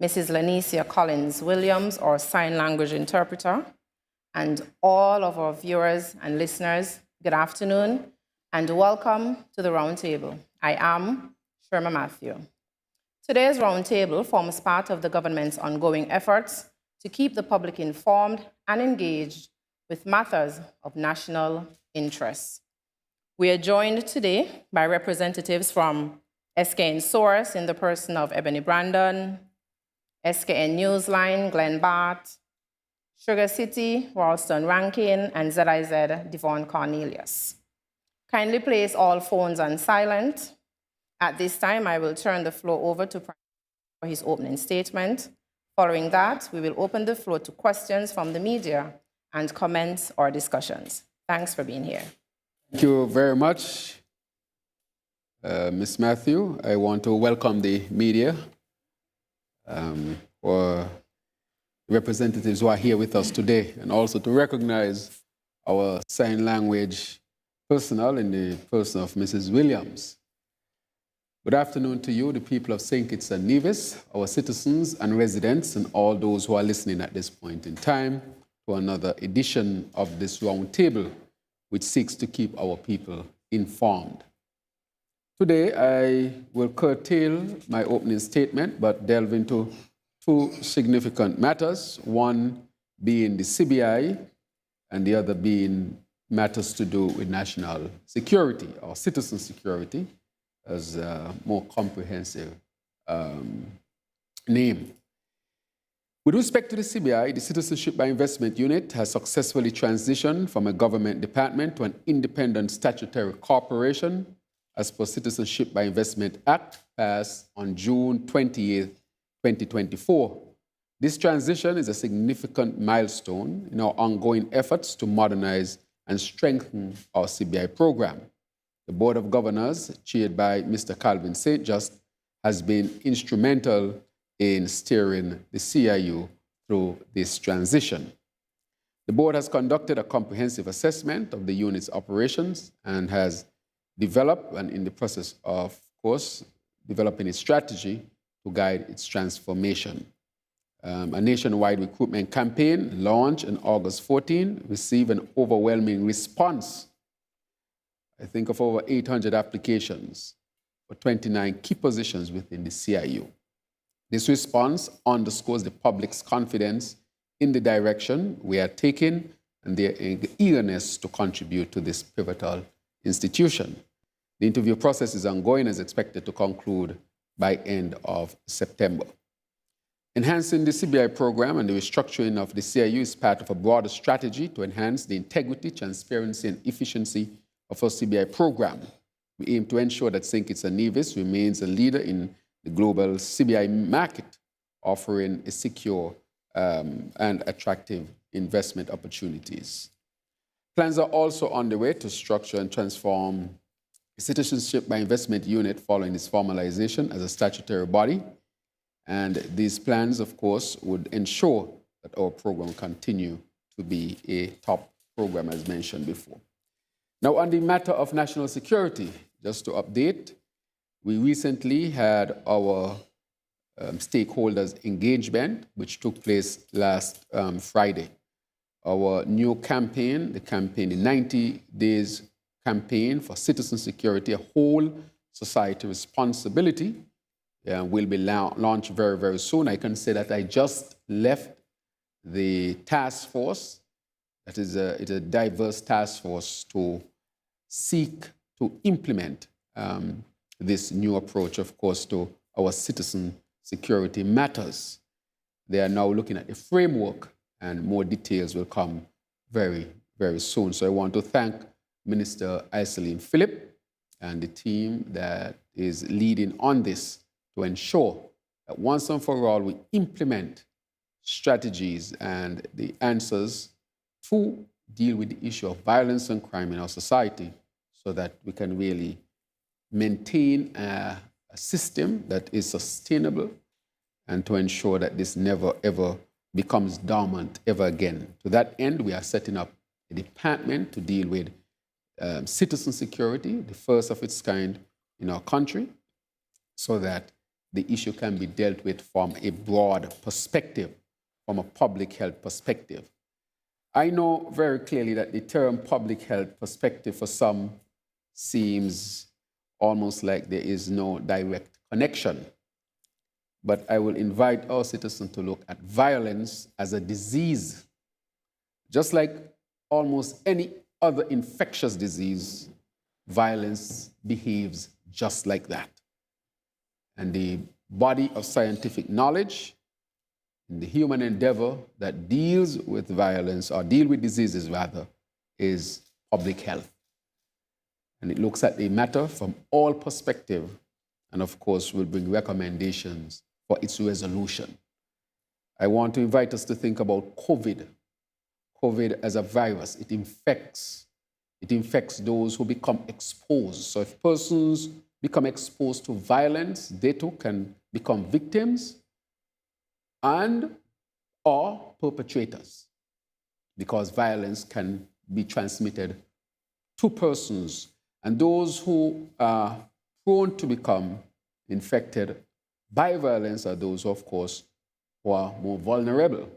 Mrs. Lanicia Collins-Williams, our sign language interpreter, and all of our viewers and listeners, good afternoon, and welcome to the Roundtable. I am Sherma Matthew. Today's Roundtable forms part of the government's ongoing efforts to keep the public informed and engaged with matters of national interest. We are joined today by representatives from SKN Source in the person of Ebony Brandon, SKN Newsline, Glenn Bart, Sugar City, Ralston Rankin, and ZIZ, Devon Cornelius. Kindly place all phones on silent. At this time, I will turn the floor over to Prime Minister for his opening statement. Following that, we will open the floor to questions from the media and comments or discussions. Thanks for being here. Thank you very much, Ms. Matthew. I want to welcome the media or representatives who are here with us today, and also to recognize our sign language personnel in the person of Mrs. Williams. Good afternoon to you, the people of St. Kitts and Nevis, our citizens and residents, and all those who are listening at this point in time to another edition of this Roundtable, which seeks to keep our people informed. Today, I will curtail my opening statement, but delve into two significant matters, one being the CBI and the other being matters to do with national security or citizen security as a more comprehensive name. With respect to the CBI, the Citizenship by Investment Unit has successfully transitioned from a government department to an independent statutory corporation as per Citizenship by Investment Act passed on June 28, 2024. This transition is a significant milestone in our ongoing efforts to modernize and strengthen our CBI program. The Board of Governors, chaired by Mr. Calvin St. Just, has been instrumental in steering the CIU through this transition. The board has conducted a comprehensive assessment of the unit's operations and has developed, and in the process of course, developing a strategy to guide its transformation. A nationwide recruitment campaign launched on August 14 received an overwhelming response, I think of over 800 applications for 29 key positions within the CIU. This response underscores the public's confidence in the direction we are taking and their eagerness to contribute to this pivotal institution. The interview process is ongoing and is expected to conclude by end of September. Enhancing the CBI program and the restructuring of the CIU is part of a broader strategy to enhance the integrity, transparency, and efficiency of our CBI program. We aim to ensure that St. Kitts and Nevis remains a leader in the global CBI market, offering a secure and attractive investment opportunities. Plans are also on the way to structure and transform the Citizenship by Investment Unit following its formalization as a statutory body. And these plans, of course, would ensure that our program continue to be a top program, as mentioned before. Now, on the matter of national security, just to update, we recently had our stakeholders engagement, which took place last Friday. Our new campaign, the 90 Days Campaign for Citizen Security, a whole society responsibility, will be launched very, very soon. I can say that I just left the task force. That is it's a diverse task force to seek to implement this new approach, of course, to our citizen security matters. They are now looking at the framework, and more details will come very, very soon. So I want to thank Minister Iselin Phillip and the team that is leading on this to ensure that once and for all we implement strategies and the answers to deal with the issue of violence and crime in our society so that we can really maintain a system that is sustainable and to ensure that this never, ever becomes dormant ever again. To that end, we are setting up a department to deal with citizen security, the first of its kind in our country, so that the issue can be dealt with from a broad perspective, from a public health perspective. I know very clearly that the term public health perspective for some seems almost like there is no direct connection. But I will invite our citizens to look at violence as a disease. Just like almost any other infectious disease, violence behaves just like that. And the body of scientific knowledge in the human endeavor that deals with violence, or deal with diseases rather, is public health. And it looks at the matter from all perspectives, and of course will bring recommendations for its resolution. I want to invite us to think about COVID. COVID as a virus, it infects those who become exposed. So if persons become exposed to violence, they too can become victims and or perpetrators, because violence can be transmitted to persons. And those who are prone to become infected by violence are those, of course, who are more vulnerable,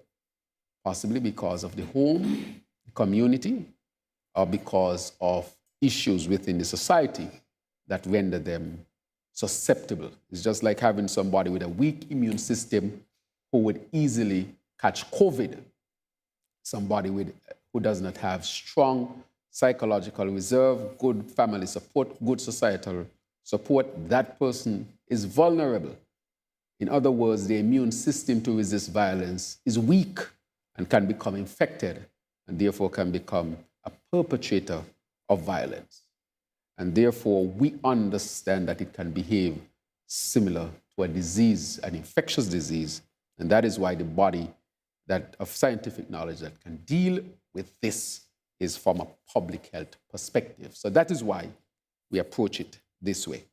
possibly because of the home, the community, or because of issues within the society that render them susceptible. It's just like having somebody with a weak immune system who would easily catch COVID. Somebody who does not have strong psychological reserve, good family support, good societal support, that person is vulnerable. In other words, the immune system to resist violence is weak and can become infected, and therefore can become a perpetrator of violence. And therefore, we understand that it can behave similar to a disease, an infectious disease, and that is why the body of scientific knowledge that can deal with this is from a public health perspective. So that is why we approach it this way.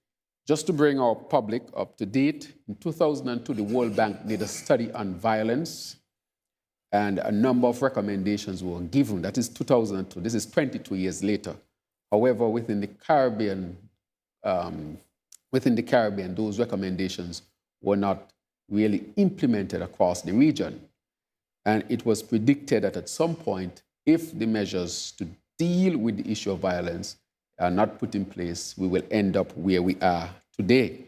Just to bring our public up to date, in 2002, the World Bank did a study on violence, and a number of recommendations were given. That is 2002. This is 22 years later. However, within the Caribbean, those recommendations were not really implemented across the region. And it was predicted that at some point, if the measures to deal with the issue of violence are not put in place, we will end up where we are today.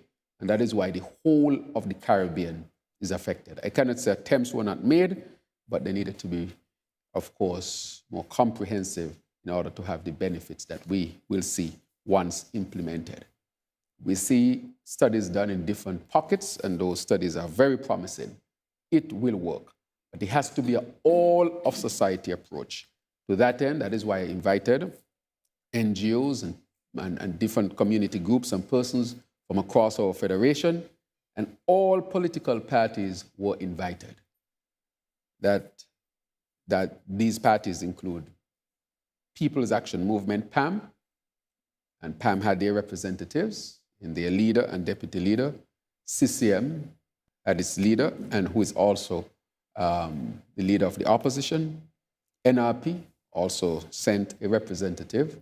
And that is why the whole of the Caribbean is affected. I cannot say attempts were not made, but they needed to be, of course, more comprehensive in order to have the benefits that we will see once implemented. We see studies done in different pockets, and those studies are very promising. It will work, but it has to be an all-of-society approach. To that end, that is why I invited NGOs and different community groups and persons from across our federation, and all political parties were invited. That these parties include People's Action Movement, PAM, and PAM had their representatives in their leader and deputy leader. CCM had its leader, and who is also the leader of the opposition. NRP also sent a representative.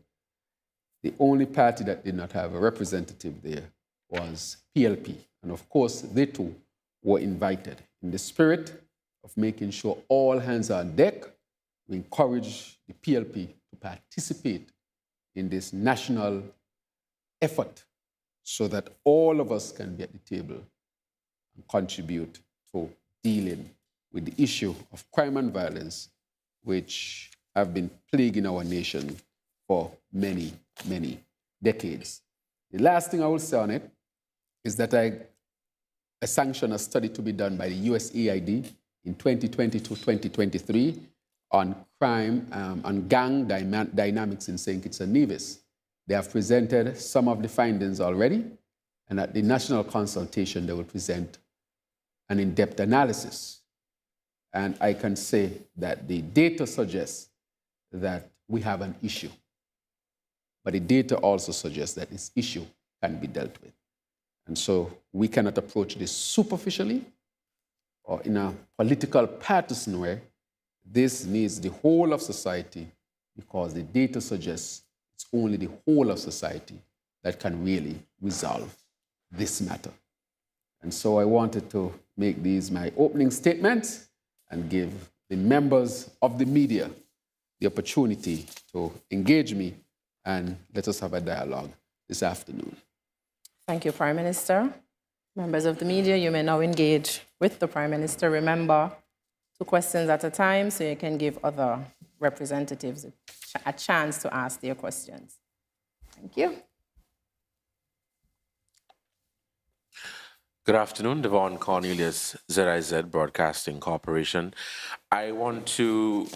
The only party that did not have a representative there was PLP. And of course, they too were invited. In the spirit of making sure all hands are on deck, we encourage the PLP to participate in this national effort so that all of us can be at the table and contribute to dealing with the issue of crime and violence, which have been plaguing our nation for many, many decades. The last thing I will say on it is that I sanctioned a study to be done by the USAID in 2020-2023 on crime and gang dynamics in St. Kitts and Nevis. They have presented some of the findings already, and at the national consultation, they will present an in-depth analysis. And I can say that the data suggests that we have an issue. But the data also suggests that this issue can be dealt with. And so we cannot approach this superficially or in a political partisan way. This needs the whole of society, because the data suggests it's only the whole of society that can really resolve this matter. And so I wanted to make these my opening statements and give the members of the media the opportunity to engage me and let us have a dialogue this afternoon. Thank you, Prime Minister. Members of the media, you may now engage with the Prime Minister. Remember, 2 questions at a time so you can give other representatives a chance to ask their questions. Thank you. Good afternoon, Devon Cornelius, ZIZ Broadcasting Corporation. I want to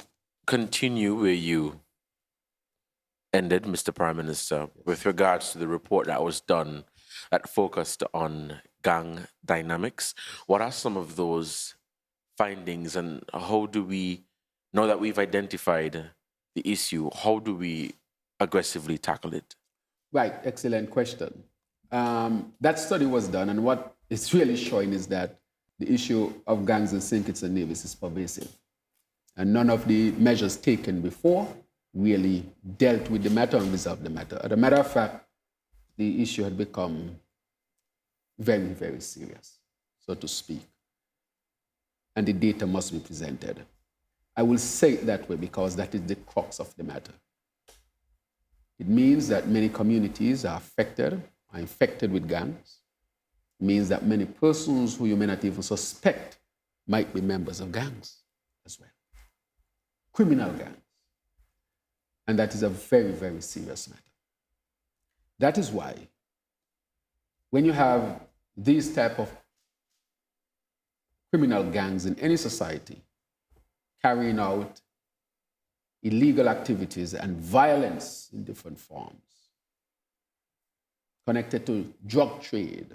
continue where you ended, Mr. Prime Minister, with regards to the report that was done that focused on gang dynamics. What are some of those findings, and how do we, now that we've identified the issue, how do we aggressively tackle it? Right, excellent question. That study was done, and what it's really showing is that the issue of gangs in St. Kitts and Nevis is pervasive. And none of the measures taken before really dealt with the matter and resolved the matter. As a matter of fact, the issue had become very, very serious, so to speak. And the data must be presented. I will say it that way because that is the crux of the matter. It means that many communities are infected with gangs. It means that many persons who you may not even suspect might be members of gangs as well. Criminal gangs. And that is a very, very serious matter. That is why when you have these type of criminal gangs in any society carrying out illegal activities and violence in different forms, connected to drug trade,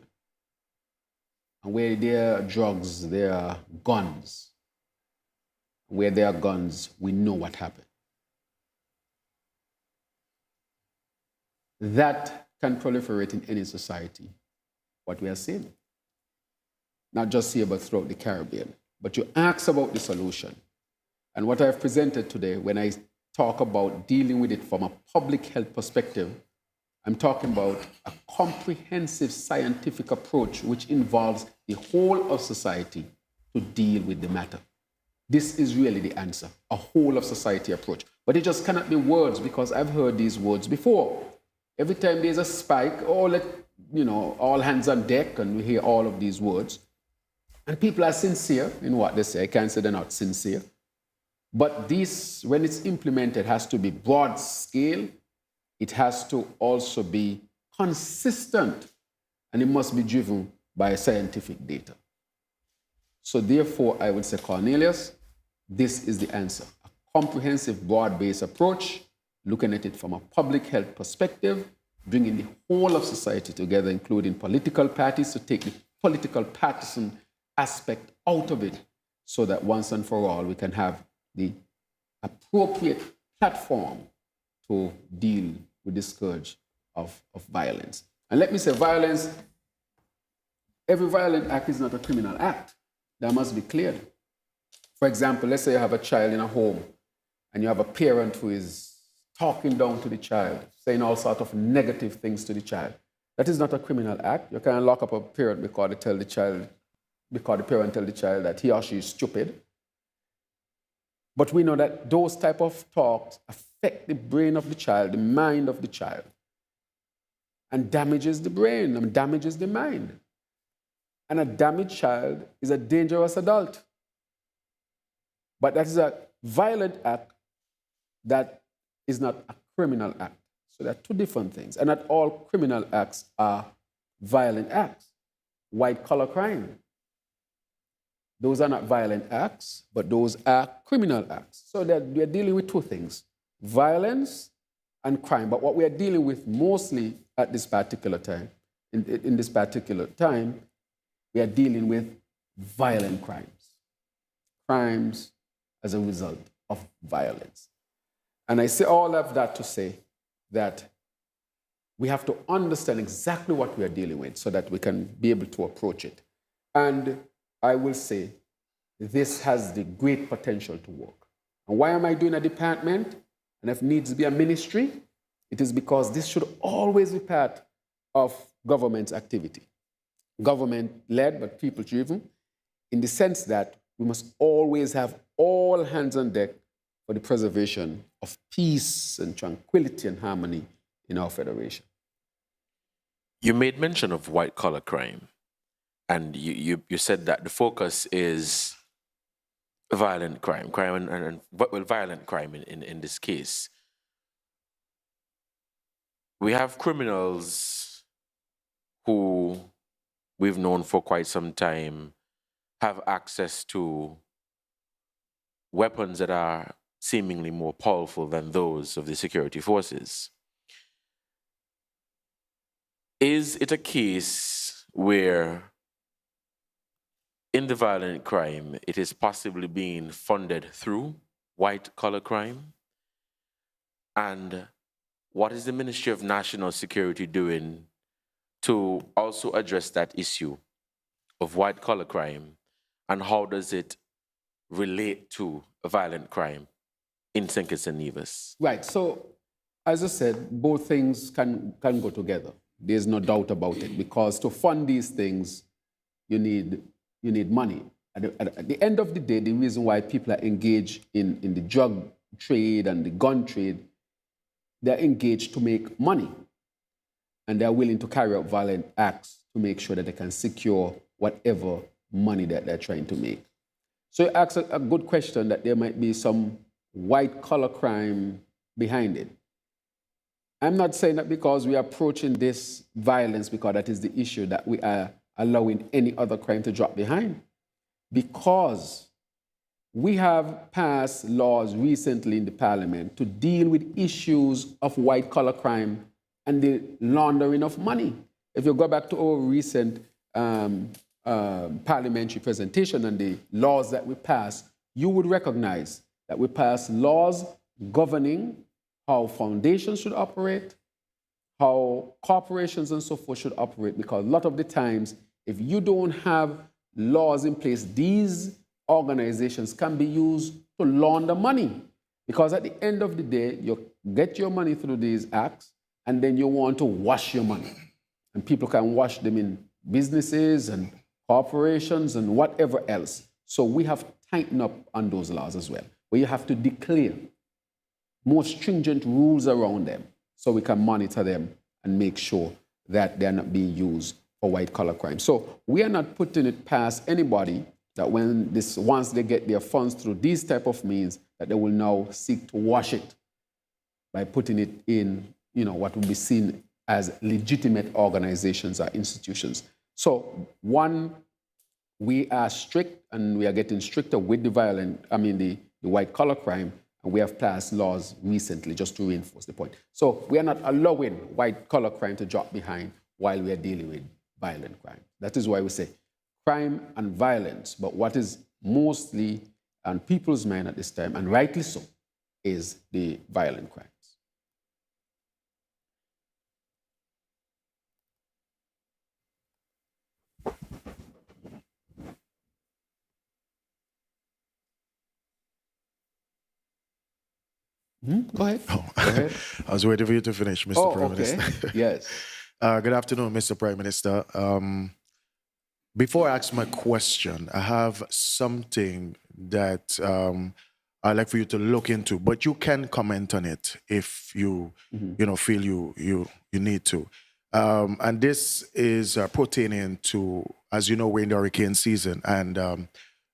and where there are drugs, there are guns. Where there are guns, we know what happened. That can proliferate in any society, what we are seeing. Not just here, but throughout the Caribbean. But you ask about the solution. And what I've presented today, when I talk about dealing with it from a public health perspective, I'm talking about a comprehensive scientific approach which involves the whole of society to deal with the matter. This is really the answer, a whole of society approach. But it just cannot be words, because I've heard these words before. Every time there's a spike, all hands on deck, and we hear all of these words. And people are sincere in what they say. I can't say they're not sincere. But this, when it's implemented, has to be broad scale. It has to also be consistent, and it must be driven by scientific data. So therefore, I would say, Cornelius, this is the answer. A comprehensive, broad-based approach, looking at it from a public health perspective, bringing the whole of society together, including political parties, to take the political partisan aspect out of it, so that once and for all we can have the appropriate platform to deal with the scourge of violence. And let me say, violence, every violent act is not a criminal act. That must be clear. For example, let's say you have a child in a home and you have a parent who is talking down to the child, saying all sorts of negative things to the child. That is not a criminal act. You can't lock up a parent because the parent tell the child that he or she is stupid. But we know that those type of talks affect the brain of the child, the mind of the child, and damages the brain and damages the mind. And a damaged child is a dangerous adult. But that is a violent act that is not a criminal act. So there are two different things. And not all criminal acts are violent acts. White-collar crime. Those are not violent acts, but those are criminal acts. So we are dealing with two things, violence and crime. But what we are dealing with mostly at this particular time, in this particular time, we are dealing with violent crimes. Crimes as a result of violence. And I say all of that to say that we have to understand exactly what we are dealing with so that we can be able to approach it. And I will say this has the great potential to work. And why am I doing a department? And if needs to be a ministry, it is because this should always be part of government's activity. government-led, but people-driven, in the sense that we must always have all hands on deck for the preservation of peace and tranquility and harmony in our federation. You made mention of white-collar crime, and you said that the focus is violent crime, violent crime in this case. We have criminals who we've known for quite some time have access to weapons that are seemingly more powerful than those of the security forces. Is it a case where in the violent crime, it is possibly being funded through white-collar crime? And what is the Ministry of National Security doing to also address that issue of white-collar crime, and how does it relate to a violent crime in St. Kitts and Nevis? Right, so as I said, both things can go together. There's no doubt about it, because to fund these things, you need money. At the end of the day, the reason why people are engaged in the drug trade and the gun trade, they're engaged to make money. And they're willing to carry out violent acts to make sure that they can secure whatever money that they're trying to make. So you ask a good question that there might be some white-collar crime behind it. I'm not saying that because we are approaching this violence because that is the issue that we are allowing any other crime to drop behind. Because we have passed laws recently in the parliament to deal with issues of white-collar crime and the laundering of money. If you go back to our recent parliamentary presentation and the laws that we passed, you would recognize that we passed laws governing how foundations should operate, how corporations and so forth should operate, because a lot of the times, if you don't have laws in place, these organizations can be used to launder money. Because at the end of the day, you get your money through these acts, and then you want to wash your money. And people can wash them in businesses and corporations and whatever else. So we have tightened up on those laws as well, where you have to declare more stringent rules around them so we can monitor them and make sure that they're not being used for white-collar crime. So we are not putting it past anybody that once they get their funds through these type of means, that they will now seek to wash it by putting it in, what will be seen as legitimate organizations or institutions. So one, we are strict, and we are getting stricter with the white-collar crime, and we have passed laws recently just to reinforce the point. So we are not allowing white-collar crime to drop behind while we are dealing with violent crime. That is why we say crime and violence, but what is mostly on people's mind at this time, and rightly so, is the violent crimes. Go ahead. Oh. Go ahead. I was waiting for you to finish, Mr. Prime Minister. Yes. Good afternoon, Mr. Prime Minister. Before I ask my question, I have something that I'd like for you to look into, but you can comment on it if you feel you need to. And this is pertaining to, as you know, we're in the hurricane season, and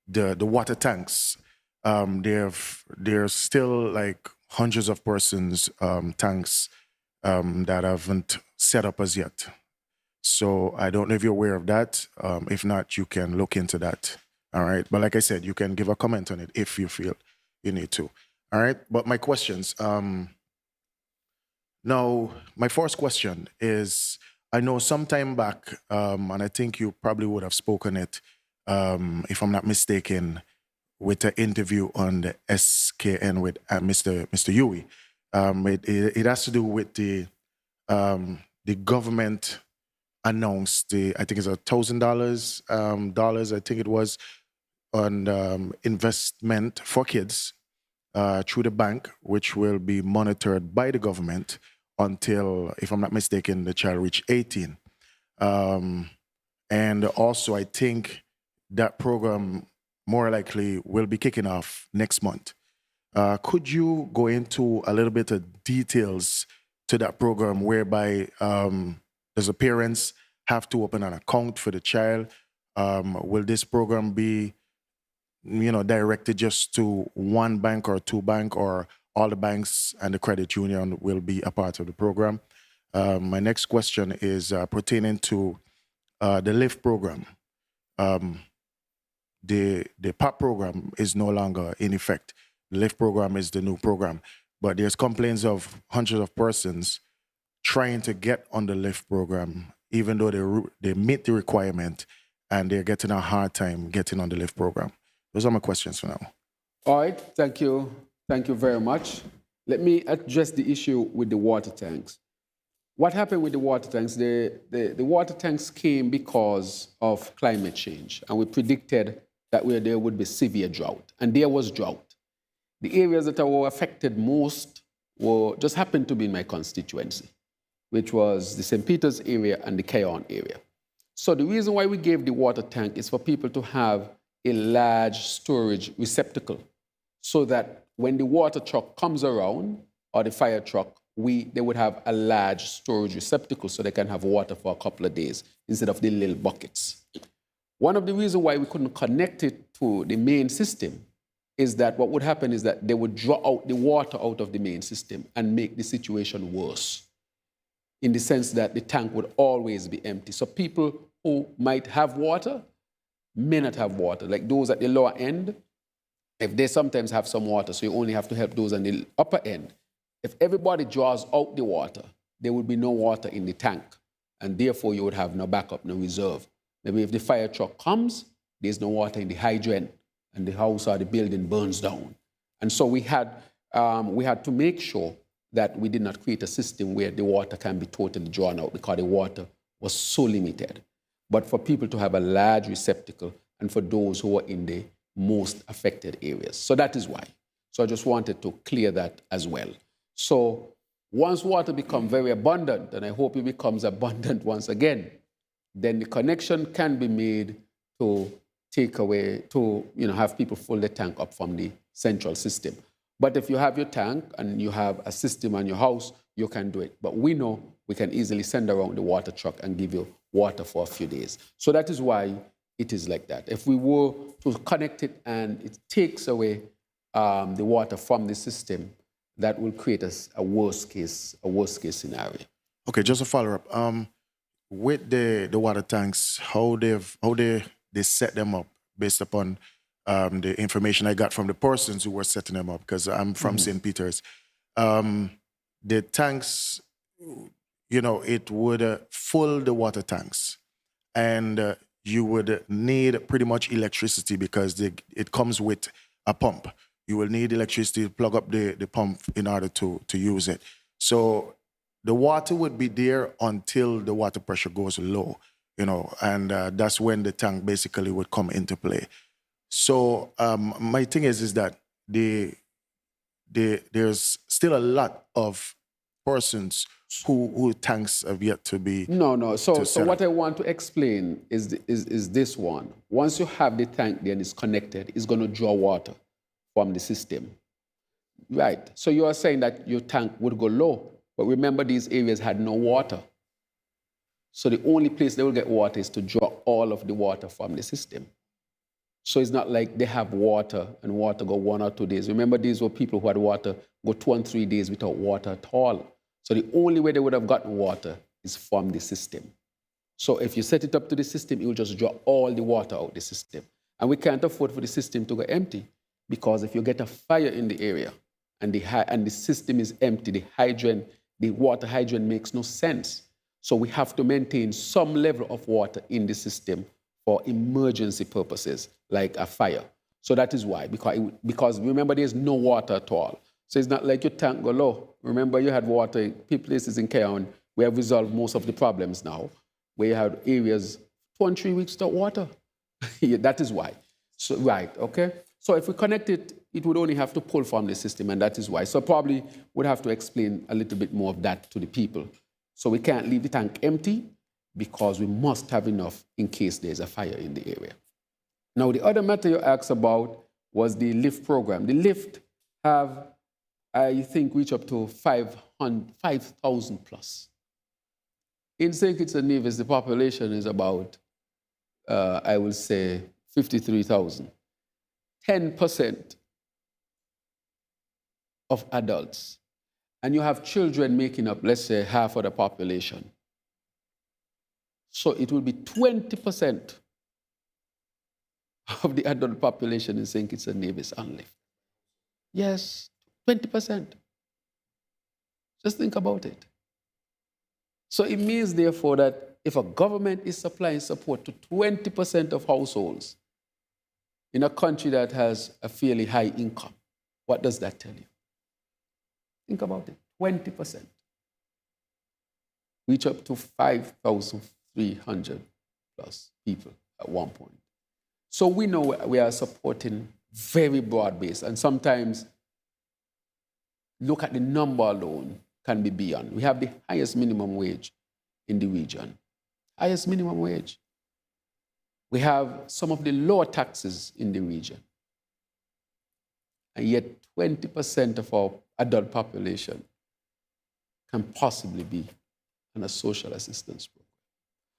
the water tanks. There's still like hundreds of persons tanks that haven't set up as yet. So I don't know if you're aware of that. If not, you can look into that. All right. But like I said, you can give a comment on it if you feel you need to. All right. But my questions. Now, my first question is, I know some time back, and I think you probably would have spoken it, if I'm not mistaken, with an interview on the SKN with Mr. Huey. It has to do with the government announced I think it's $1,000, I think it was, on investment for kids through the bank, which will be monitored by the government until, if I'm not mistaken, the child reach 18. And also, I think that program more likely will be kicking off next month. Could you go into a little bit of details to that program whereby does the parents have to open an account for the child? Will this program be, directed just to one bank or two bank, or all the banks and the credit union will be a part of the program? My next question is pertaining to the LIFT program. The PAP program is no longer in effect. The LIFT program is the new program. But there's complaints of hundreds of persons trying to get on the LIFT program, even though they meet the requirement, and they're getting a hard time getting on the LIFT program. Those are my questions for now. All right, thank you. Thank you very much. Let me address the issue with the water tanks. What happened with the water tanks? The water tanks came because of climate change, and we predicted that there would be severe drought, and there was drought. The areas that were affected most just happened to be in my constituency, which was the St. Peter's area and the Cayon area. So the reason why we gave the water tank is for people to have a large storage receptacle, so that when the water truck comes around, or the fire truck, they would have a large storage receptacle so they can have water for a couple of days instead of the little buckets. One of the reasons why we couldn't connect it to the main system is that what would happen is that they would draw out the water out of the main system and make the situation worse, in the sense that the tank would always be empty. So people who might have water may not have water, like those at the lower end. If they sometimes have some water, so you only have to help those on the upper end. If everybody draws out the water, there would be no water in the tank, and therefore you would have no backup, no reserve. Maybe if the fire truck comes, there's no water in the hydrant, and the house or the building burns down. And so we had to make sure that we did not create a system where the water can be totally drawn out, because the water was so limited. But for people to have a large receptacle, and for those who are in the most affected areas. So that is why. So I just wanted to clear that as well. So once water becomes very abundant, and I hope it becomes abundant once again, then the connection can be made to take away, to have people fill the tank up from the central system. But if you have your tank and you have a system on your house, you can do it. But we know we can easily send around the water truck and give you water for a few days. So that is why it is like that. If we were to connect it and it takes away the water from the system, that will create a worst case scenario. Okay, just a follow-up. With the water tanks, how they set them up based upon the information I got from the persons who were setting them up, because I'm from St. Peter's. The tanks, it would fill the water tanks, and you would need pretty much electricity, because it comes with a pump. You will need electricity to plug up the pump in order to use it. So the water would be there until the water pressure goes low, and that's when the tank basically would come into play. So my thing is that there's still a lot of persons who tanks have yet to be. No. So what I want to explain is this one. Once you have the tank there and it's connected, it's going to draw water from the system. Right. So you are saying that your tank would go low, but remember these areas had no water. So the only place they will get water is to draw all of the water from the system. So it's not like they have water and water go 1 or 2 days. Remember, these were people who had water go 2 and 3 days without water at all. So the only way they would have gotten water is from the system. So if you set it up to the system, it will just draw all the water out the system. And we can't afford for the system to go empty, because if you get a fire in the area and the system is empty, the water hydrant makes no sense. So we have to maintain some level of water in the system for emergency purposes, like a fire. So that is why, because remember, there's no water at all. So it's not like your tank go low. Remember, you had water, places in Cayon, we have resolved most of the problems now, where you had areas 2 and 3 weeks without water. Yeah, that is why. So, right, okay? So if we connect it, it would only have to pull from the system, and that is why. So probably would have to explain a little bit more of that to the people. So we can't leave the tank empty. because we must have enough in case there's a fire in the area. Now, the other matter you asked about was the LIFT program. The LIFT have, I think, reached up to 5,000 plus. In St. Kitts and Nevis, the population is about, I will say, 53,000. 10% of adults. And you have children making up, let's say, half of the population. So it will be 20% of the adult population in St. Kitts and Nevis on LIFT. Yes, 20%. Just think about it. So it means, therefore, that if a government is supplying support to 20% of households in a country that has a fairly high income, what does that tell you? Think about it, 20%. Reach up to 5,300 plus people at one point. So we know we are supporting very broad-based, and sometimes look at the number alone can be beyond. We have the highest minimum wage in the region, highest minimum wage. We have some of the lower taxes in the region, and yet 20% of our adult population can possibly be on a social assistance program.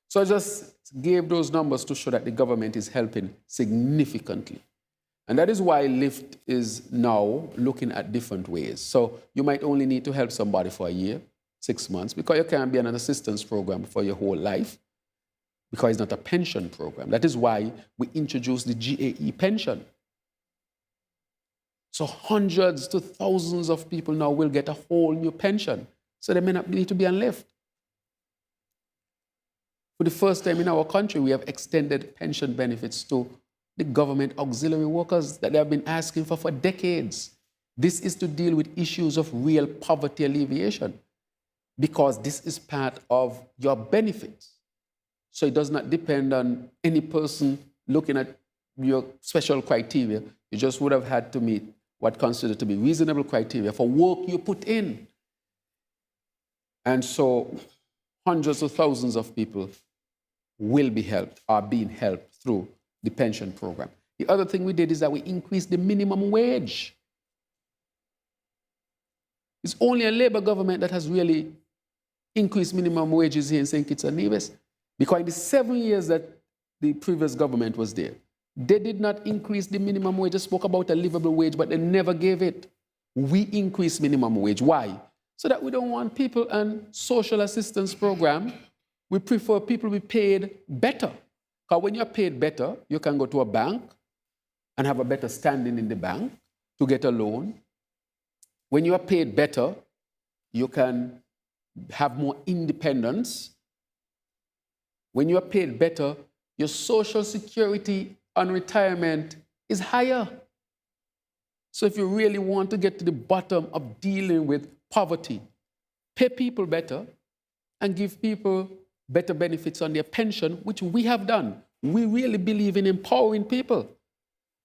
So I just gave those numbers to show that the government is helping significantly. And that is why LIFT is now looking at different ways. So you might only need to help somebody for a year, 6 months, because you can't be on an assistance program for your whole life, because it's not a pension program. That is why we introduced the GAE pension. So hundreds to thousands of people now will get a whole new pension. So they may not need to be on LIFT. For the first time in our country, we have extended pension benefits to the government auxiliary workers that they have been asking for decades. This is to deal with issues of real poverty alleviation, because this is part of your benefits. So it does not depend on any person looking at your special criteria. You just would have had to meet what considered to be reasonable criteria for work you put in. And so hundreds of thousands of people will be helped, are being helped through the pension program. The other thing we did is that we increased the minimum wage. It's only a Labour government that has really increased minimum wages here in St. Kitts and Nevis, because in the 7 years that the previous government was there, they did not increase the minimum wage. They spoke about a livable wage, but they never gave it. We increased minimum wage. Why? So that we don't want people on social assistance program. We prefer people be paid better. Because when you're paid better, you can go to a bank and have a better standing in the bank to get a loan. When you are paid better, you can have more independence. When you are paid better, your social security on retirement is higher. So if you really want to get to the bottom of dealing with poverty, pay people better and give people better benefits on their pension, which we have done. We really believe in empowering people.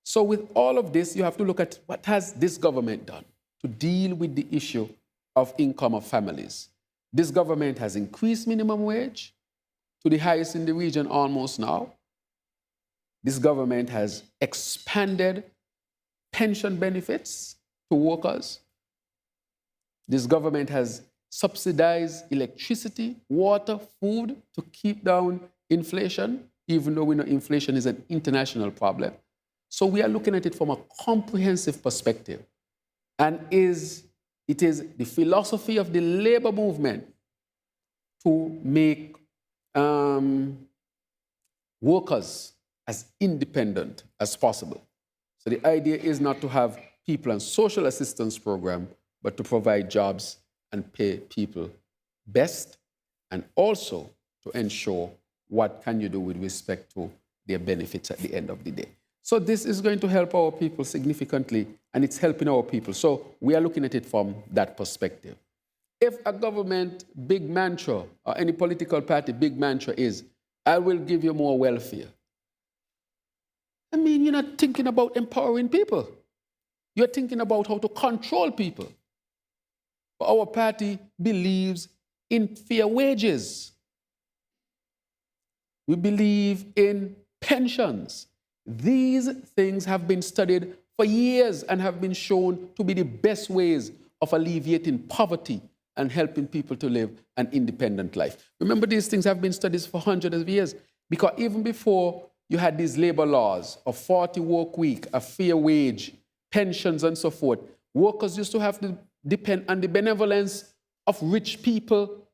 So with all of this, you have to look at what has this government done to deal with the issue of income of families. This government has increased minimum wage to the highest in the region almost now. This government has expanded pension benefits to workers. This government has subsidized electricity, water, food to keep down inflation, even though we know inflation is an international problem. So we are looking at it from a comprehensive perspective. And it is the philosophy of the labor movement to make workers as independent as possible. So the idea is not to have people on social assistance program, but to provide jobs and pay people best, and also to ensure what can you do with respect to their benefits at the end of the day. So this is going to help our people significantly, and it's helping our people. So we are looking at it from that perspective. If a government big mantra, or any political party big mantra is, I will give you more welfare, I mean, you're not thinking about empowering people. You're thinking about how to control people. But our party believes in fair wages. We believe in pensions. These things have been studied for years and have been shown to be the best ways of alleviating poverty and helping people to live an independent life. Remember, these things have been studied for hundreds of years, because even before you had these labor laws, a 40-work week, a fair wage, pensions, and so forth, workers used to have to depend on the benevolence of rich people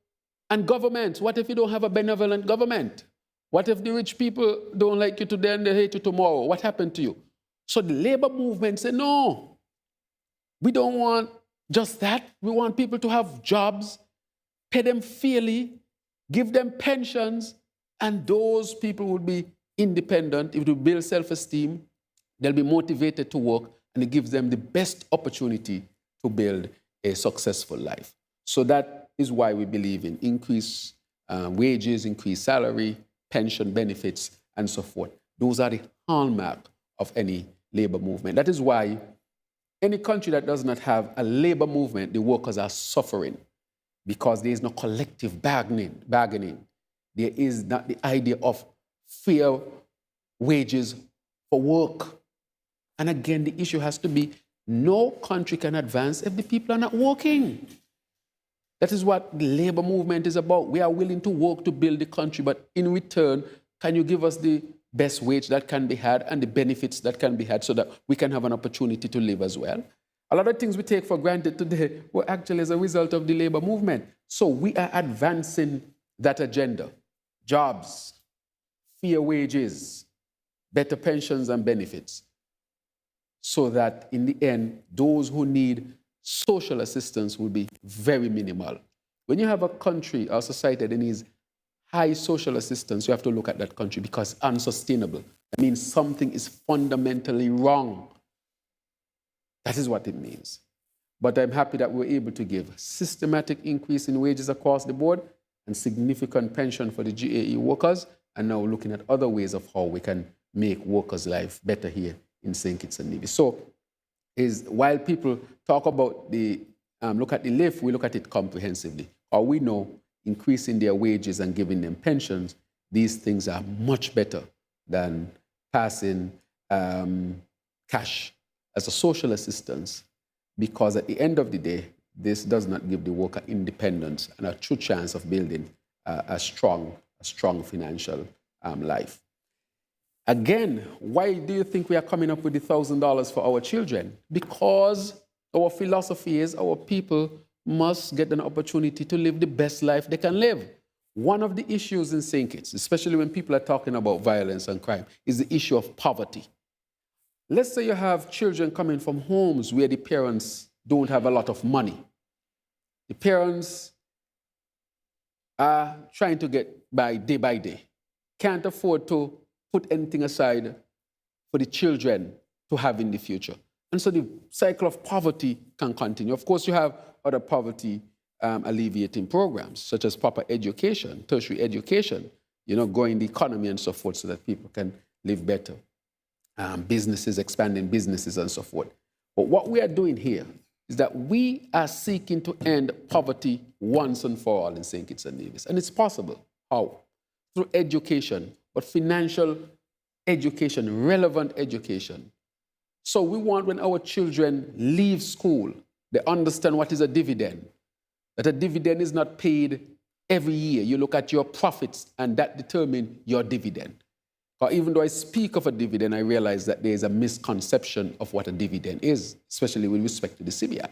and government. What if you don't have a benevolent government? What if the rich people don't like you today and they hate you tomorrow? What happened to you? So the labor movement said, no, we don't want just that. We want people to have jobs, pay them fairly, give them pensions, and those people would be independent. It will build self-esteem. They'll be motivated to work, and it gives them the best opportunity to build a successful life. So that is why we believe in increased wages, increased salary, pension benefits, and so forth. Those are the hallmark of any labor movement. That is why any country that does not have a labor movement, the workers are suffering, because there is no collective bargaining. There is not the idea of fair wages for work. And again, the issue has to be, no country can advance if the people are not working. That is what the labor movement is about. We are willing to work to build the country, but in return, can you give us the best wage that can be had and the benefits that can be had so that we can have an opportunity to live as well? A lot of things we take for granted today were actually as a result of the labor movement. So we are advancing that agenda. Jobs, fair wages, better pensions and benefits, so that in the end, those who need social assistance will be very minimal. When you have a country or society that needs high social assistance, you have to look at that country because it's unsustainable. That means something is fundamentally wrong. That is what it means. But I'm happy that we're able to give systematic increase in wages across the board and significant pension for the GAE workers, and now looking at other ways of how we can make workers' life better here in St. Kitts and Nevis. So while people talk about look at the lift, we look at it comprehensively. Or we know increasing their wages and giving them pensions, these things are much better than passing cash as a social assistance, because at the end of the day, this does not give the worker independence and a true chance of building a strong financial life. Again, why do you think we are coming up with the $1,000 for our children? Because our philosophy is our people must get an opportunity to live the best life they can live. One of the issues in St. Kitts, especially when people are talking about violence and crime, is the issue of poverty. Let's say you have children coming from homes where the parents don't have a lot of money. The parents are trying to get by day, can't afford to put anything aside for the children to have in the future. And so the cycle of poverty can continue. Of course, you have other poverty alleviating programs, such as proper education, tertiary education, growing the economy and so forth so that people can live better. Businesses, expanding businesses and so forth. But what we are doing here is that we are seeking to end poverty once and for all in St. Kitts and Nevis. And it's possible. How? Through education, but financial education, relevant education. So we want, when our children leave school, they understand what is a dividend, that a dividend is not paid every year. You look at your profits and that determines your dividend. Or even though I speak of a dividend, I realize that there is a misconception of what a dividend is, especially with respect to the CBI.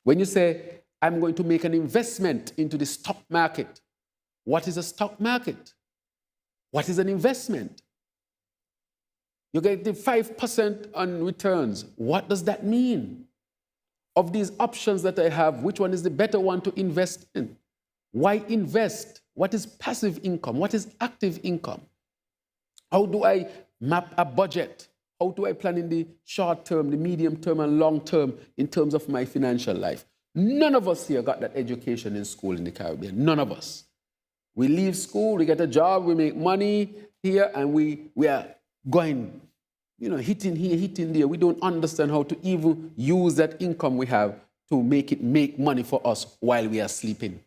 When you say, I'm going to make an investment into the stock market, what is a stock market? What is an investment? You get the 5% on returns. What does that mean? Of these options that I have, which one is the better one to invest in? Why invest? What is passive income? What is active income? How do I map a budget? How do I plan in the short term, the medium term, and long term in terms of my financial life? None of us here got that education in school in the Caribbean. None of us. We leave school, we get a job, we make money here, and we are going, hitting here, hitting there. We don't understand how to even use that income we have to make money for us while we are sleeping.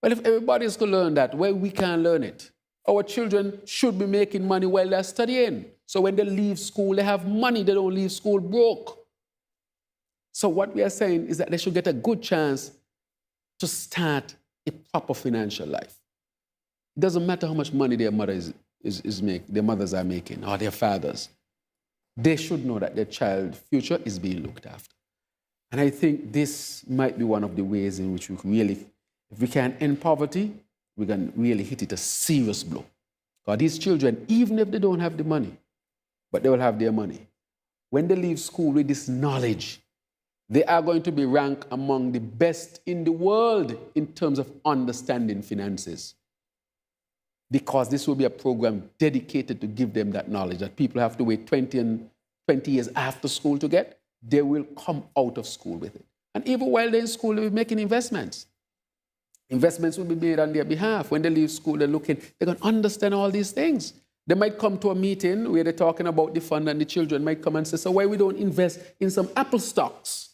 Well, if everybody is to learn that, well, we can learn it. Our children should be making money while they're studying. So when they leave school, they have money. They don't leave school broke. So what we are saying is that they should get a good chance to start a proper financial life. It doesn't matter how much money their mothers are making, or their fathers. They should know that their child's future is being looked after. And I think this might be one of the ways in which we really, if we can end poverty, we can really hit it a serious blow. Because these children, even if they don't have the money, but they will have their money, when they leave school with this knowledge, they are going to be ranked among the best in the world in terms of understanding finances. Because this will be a program dedicated to give them that knowledge that people have to wait 20 years after school to get. They will come out of school with it. And even while they're in school, they'll be making investments. Investments will be made on their behalf. When they leave school, they're going to understand all these things. They might come to a meeting where they're talking about the fund, and the children might come and say, so why we don't invest in some Apple stocks?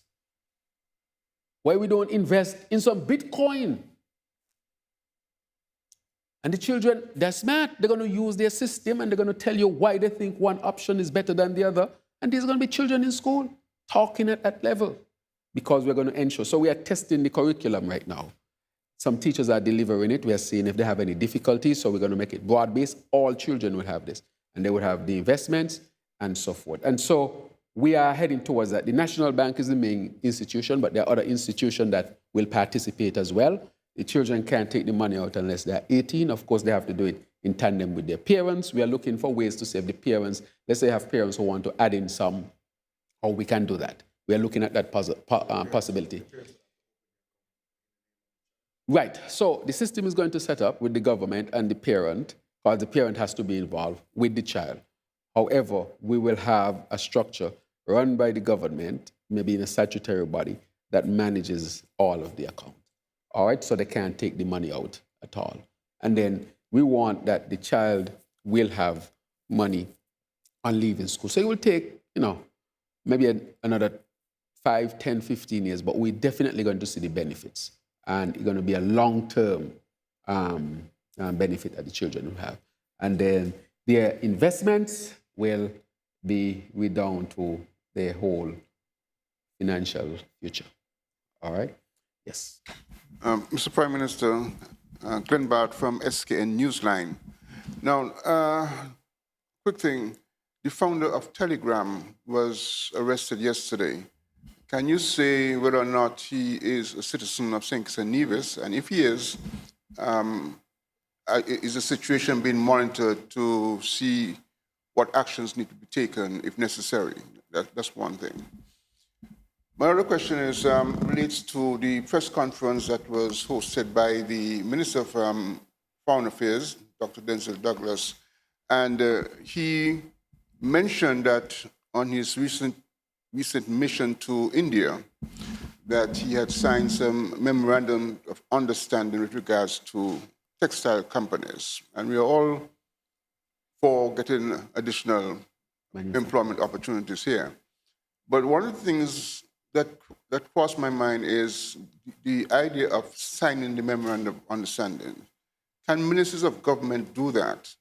Why we don't invest in some Bitcoin? And the children, they're smart. They're going to use their system, and they're going to tell you why they think one option is better than the other. And there's going to be children in school talking at that level, because we're going to ensure. So we are testing the curriculum right now. Some teachers are delivering it. We are seeing if they have any difficulties. So we're going to make it broad-based. All children will have this. And they will have the investments and so forth. And so we are heading towards that. The National Bank is the main institution, but there are other institutions that will participate as well. The children can't take the money out unless they're 18. Of course, they have to do it in tandem with their parents. We are looking for ways to save the parents. Let's say you have parents who want to add in some, how we can do that. We are looking at that possibility. Right. So the system is going to set up with the government and the parent, because the parent has to be involved with the child. However, we will have a structure run by the government, maybe in a statutory body, that manages all of the account. All right? So they can't take the money out at all. And then we want that the child will have money on leaving school. So it will take, maybe another 5, 10, 15 years, but we're definitely going to see the benefits. And it's going to be a long-term benefit that the children will have. And then their investments will be down to their whole financial future. All right? Yes. Mr. Prime Minister, Glenn Bart from SKN Newsline. Now, quick thing. The founder of Telegram was arrested yesterday. Can you say whether or not he is a citizen of St. Kitts and Nevis? And if he is the situation being monitored to see what actions need to be taken if necessary? That's one thing. My other question is relates to the press conference that was hosted by the Minister of Foreign Affairs, Dr. Denzel Douglas, and he mentioned that on his recent mission to India, that he had signed some memorandum of understanding with regards to textile companies. And we are all for getting additional employment opportunities here. But one of the things that crossed my mind is the idea of signing the memorandum of understanding. Can ministers of government do that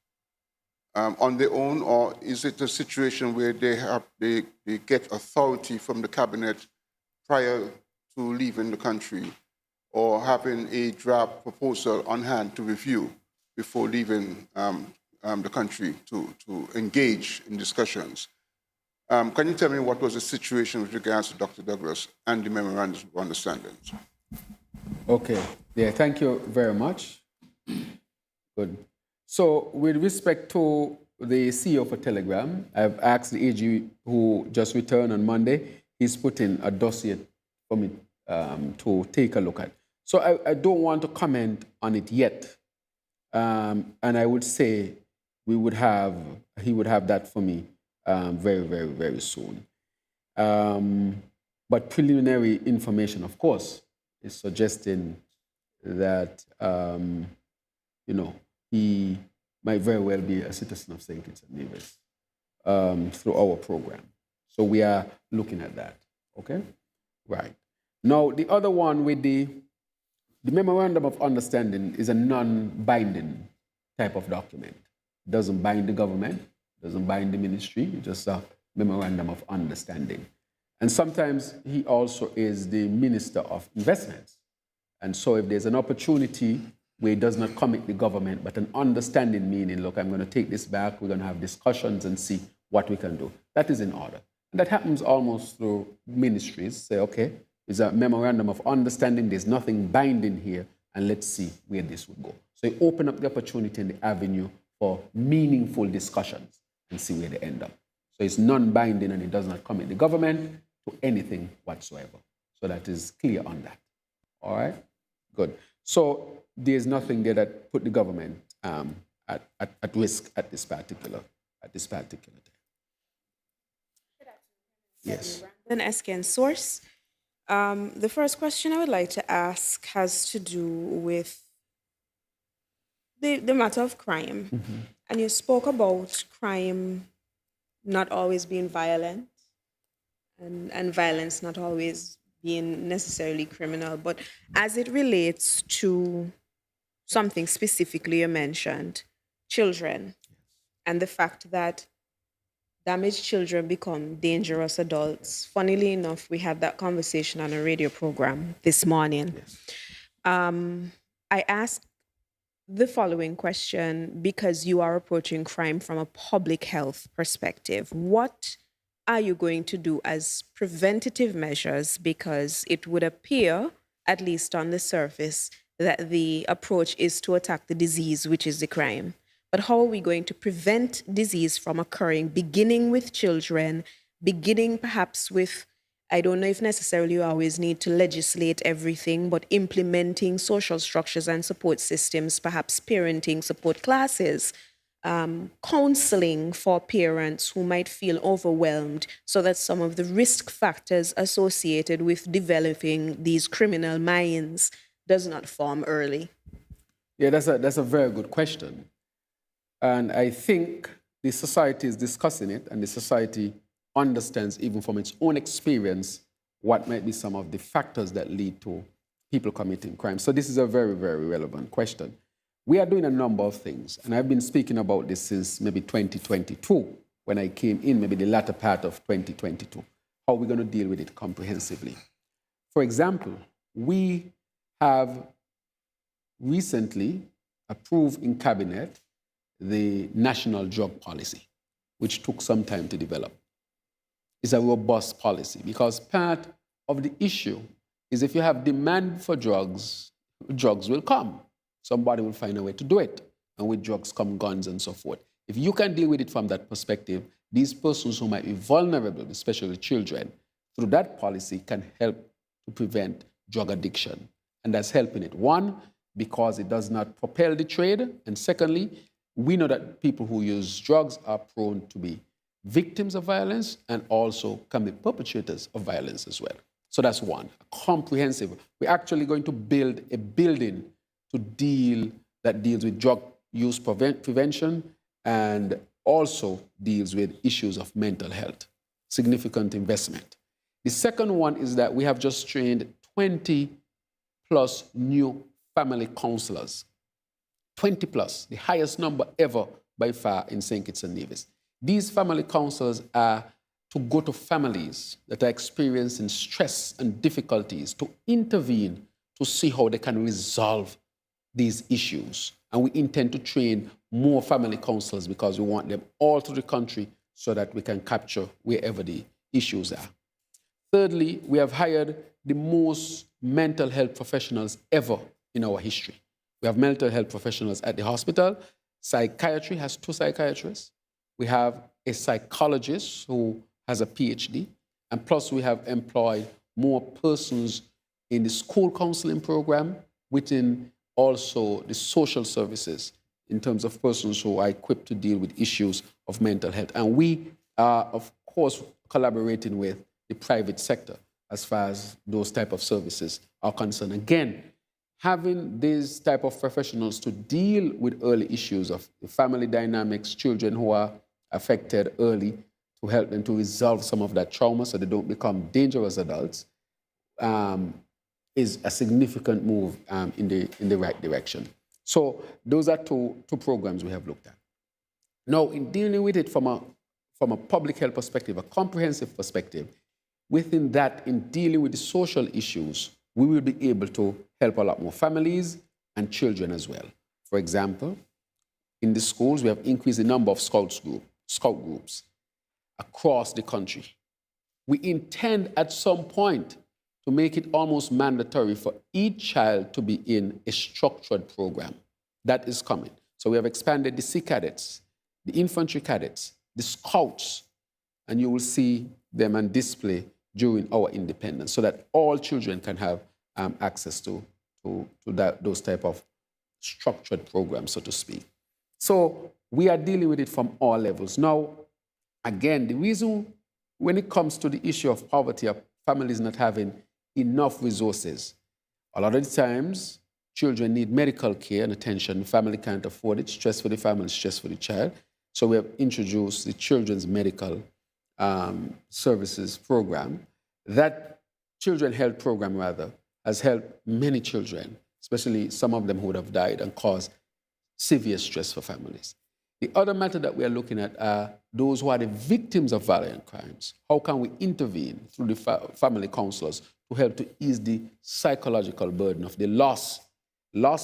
on their own, or is it a situation where they get authority from the cabinet prior to leaving the country, or having a draft proposal on hand to review before leaving the country to engage in discussions? Can you tell me what was the situation with regards to Dr. Douglas and the memorandum of understanding? Okay. Yeah, thank you very much. Good. So with respect to the CEO for Telegram, I've asked the AG who just returned on Monday, he's put in a dossier for me to take a look at. So I don't want to comment on it yet. And I would say he would have that for me very, very, very soon. But preliminary information, of course, is suggesting that, he might very well be a citizen of St. Kitts and Nevis through our program. So we are looking at that, okay? Right. Now, the other one with the memorandum of understanding is a non-binding type of document. It doesn't bind the government, doesn't bind the ministry, it's just a memorandum of understanding. And sometimes he also is the Minister of Investments. And so if there's an opportunity where it does not commit the government, but an understanding meaning, look, I'm going to take this back, we're going to have discussions and see what we can do. That is in order. And that happens almost through ministries. Say, okay, there's a memorandum of understanding, there's nothing binding here, and let's see where this would go. So you open up the opportunity and the avenue for meaningful discussions and see where they end up. So it's non-binding and it does not commit the government to anything whatsoever. So that is clear on that. All right? Good. So there's nothing there that put the government at risk at this particular time. Yes. Then SKN Source. The first question I would like to ask has to do with the matter of crime. Mm-hmm. And you spoke about crime not always being violent and violence not always being necessarily criminal. But as it relates to something specifically you mentioned, children, and the fact that damaged children become dangerous adults. Funnily enough, we had that conversation on a radio program this morning. Yes. I asked the following question because you are approaching crime from a public health perspective. What are you going to do as preventative measures? Because it would appear, at least on the surface, that the approach is to attack the disease, which is the crime. But how are we going to prevent disease from occurring, beginning with children, beginning perhaps with, I don't know if necessarily you always need to legislate everything, but implementing social structures and support systems, perhaps parenting support classes, counseling for parents who might feel overwhelmed so that some of the risk factors associated with developing these criminal minds does not form early? Yeah, that's a very good question. And I think the society is discussing it, and the society understands, even from its own experience, what might be some of the factors that lead to people committing crime. So this is a very, very relevant question. We are doing a number of things, and I've been speaking about this since maybe 2022, when I came in, maybe the latter part of 2022, how we're going to deal with it comprehensively. For example, we have recently approved in cabinet the national drug policy, which took some time to develop. It's a robust policy because part of the issue is if you have demand for drugs, drugs will come. Somebody will find a way to do it. And with drugs come guns and so forth. If you can deal with it from that perspective, these persons who might be vulnerable, especially children, through that policy can help to prevent drug addiction. And that's helping it. One, because it does not propel the trade. And secondly, we know that people who use drugs are prone to be victims of violence and also can be perpetrators of violence as well. So that's one, comprehensive. We're actually going to build a building that deals with drug use prevention and also deals with issues of mental health. Significant investment. The second one is that we have just trained 20 plus new family counselors. 20 plus, the highest number ever by far in St. Kitts and Nevis. These family counselors are to go to families that are experiencing stress and difficulties, to intervene, to see how they can resolve these issues. And we intend to train more family counselors because we want them all through the country so that we can capture wherever the issues are. Thirdly, we have hired the most mental health professionals ever in our history. We have mental health professionals at the hospital. Psychiatry has 2 psychiatrists. We have a psychologist who has a PhD. And plus we have employed more persons in the school counseling program, within also the social services in terms of persons who are equipped to deal with issues of mental health. And we are, of course, collaborating with the private sector as far as those type of services are concerned. Again, having these type of professionals to deal with early issues of the family dynamics, children who are affected early, to help them to resolve some of that trauma so they don't become dangerous adults, is a significant move in the right direction. So those are two programs we have looked at. Now, in dealing with it from a public health perspective, a comprehensive perspective, within that, in dealing with the social issues, we will be able to help a lot more families and children as well. For example, in the schools, we have increased the number of scout groups across the country. We intend at some point to make it almost mandatory for each child to be in a structured program. That is coming. So we have expanded the Sea Cadets, the Infantry Cadets, the Scouts, and you will see them on display during our independence so that all children can have access to those type of structured programs, so to speak. So we are dealing with it from all levels. Now, again, the reason when it comes to the issue of poverty, of families not having enough resources, a lot of the times children need medical care and attention. The family can't afford it. Stress for the family, stress for the child. So we have introduced the Children's Medical Services Program. That Children Health Program, rather, has helped many children, especially some of them who would have died and caused severe stress for families. The other matter that we are looking at are those who are the victims of violent crimes. How can we intervene through the family counselors to help to ease the psychological burden of the loss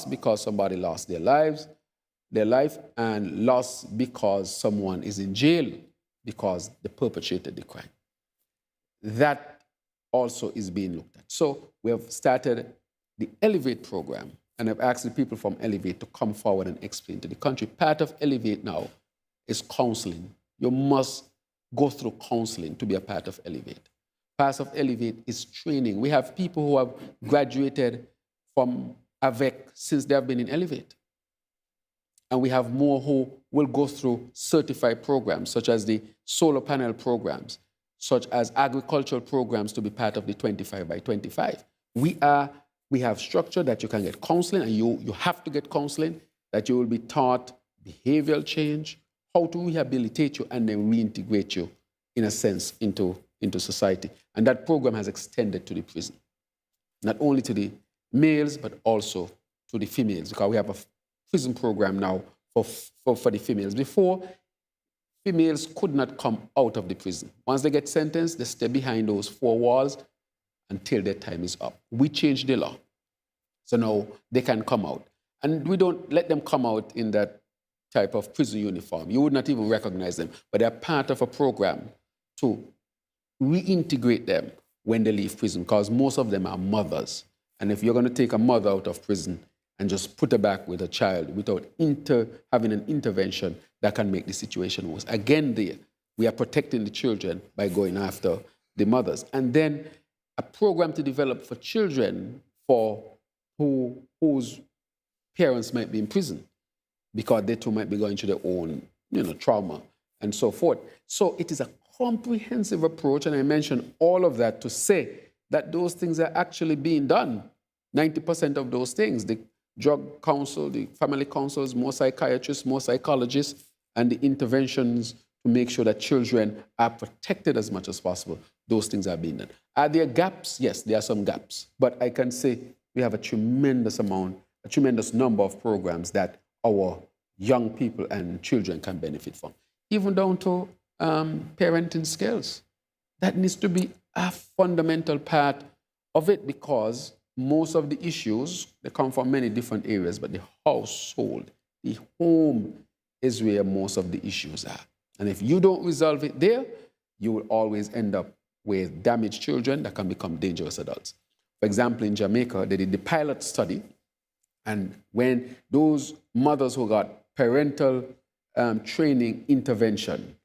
because somebody lost their life, and loss because someone is in jail because they perpetrated the crime. That also is being looked at. So we have started the Elevate program, and I've asked the people from Elevate to come forward and explain to the country. Part of Elevate now is counseling. You must go through counseling to be a part of Elevate. Part of Elevate is training. We have people who have graduated from AVEC since they have been in Elevate. And we have more who will go through certified programs, such as the solar panel programs, such as agricultural programs to be part of the 25 by 25. We have structure that you can get counseling, and you have to get counseling, that you will be taught behavioral change, how to rehabilitate you and then reintegrate you, in a sense, into society. And that program has extended to the prison, not only to the males, but also to the females, because we have a prison program now for the females. Before, females could not come out of the prison. Once they get sentenced, they stay behind those four walls until their time is up. We changed the law. So now they can come out. And we don't let them come out in that type of prison uniform. You would not even recognize them, but they're part of a program to reintegrate them when they leave prison, because most of them are mothers. And if you're going to take a mother out of prison and just put her back with a child without having an intervention, that can make the situation worse. Again, we are protecting the children by going after the mothers. And then a program to develop for children whose parents might be in prison, because they too might be going through their own trauma and so forth. So it is a comprehensive approach, and I mentioned all of that to say that those things are actually being done. 90% of those things, the drug counsel, the family counsels, more psychiatrists, more psychologists, and the interventions to make sure that children are protected as much as possible, those things are being done. Are there gaps? Yes, there are some gaps. But I can say we have a tremendous number of programs that our young people and children can benefit from, even down to parenting skills. That needs to be a fundamental part of it, because most of the issues, they come from many different areas, but the household, the home is where most of the issues are. And if you don't resolve it there, you will always end up with damaged children that can become dangerous adults. For example, in Jamaica, they did the pilot study, and when those mothers who got parental training intervention,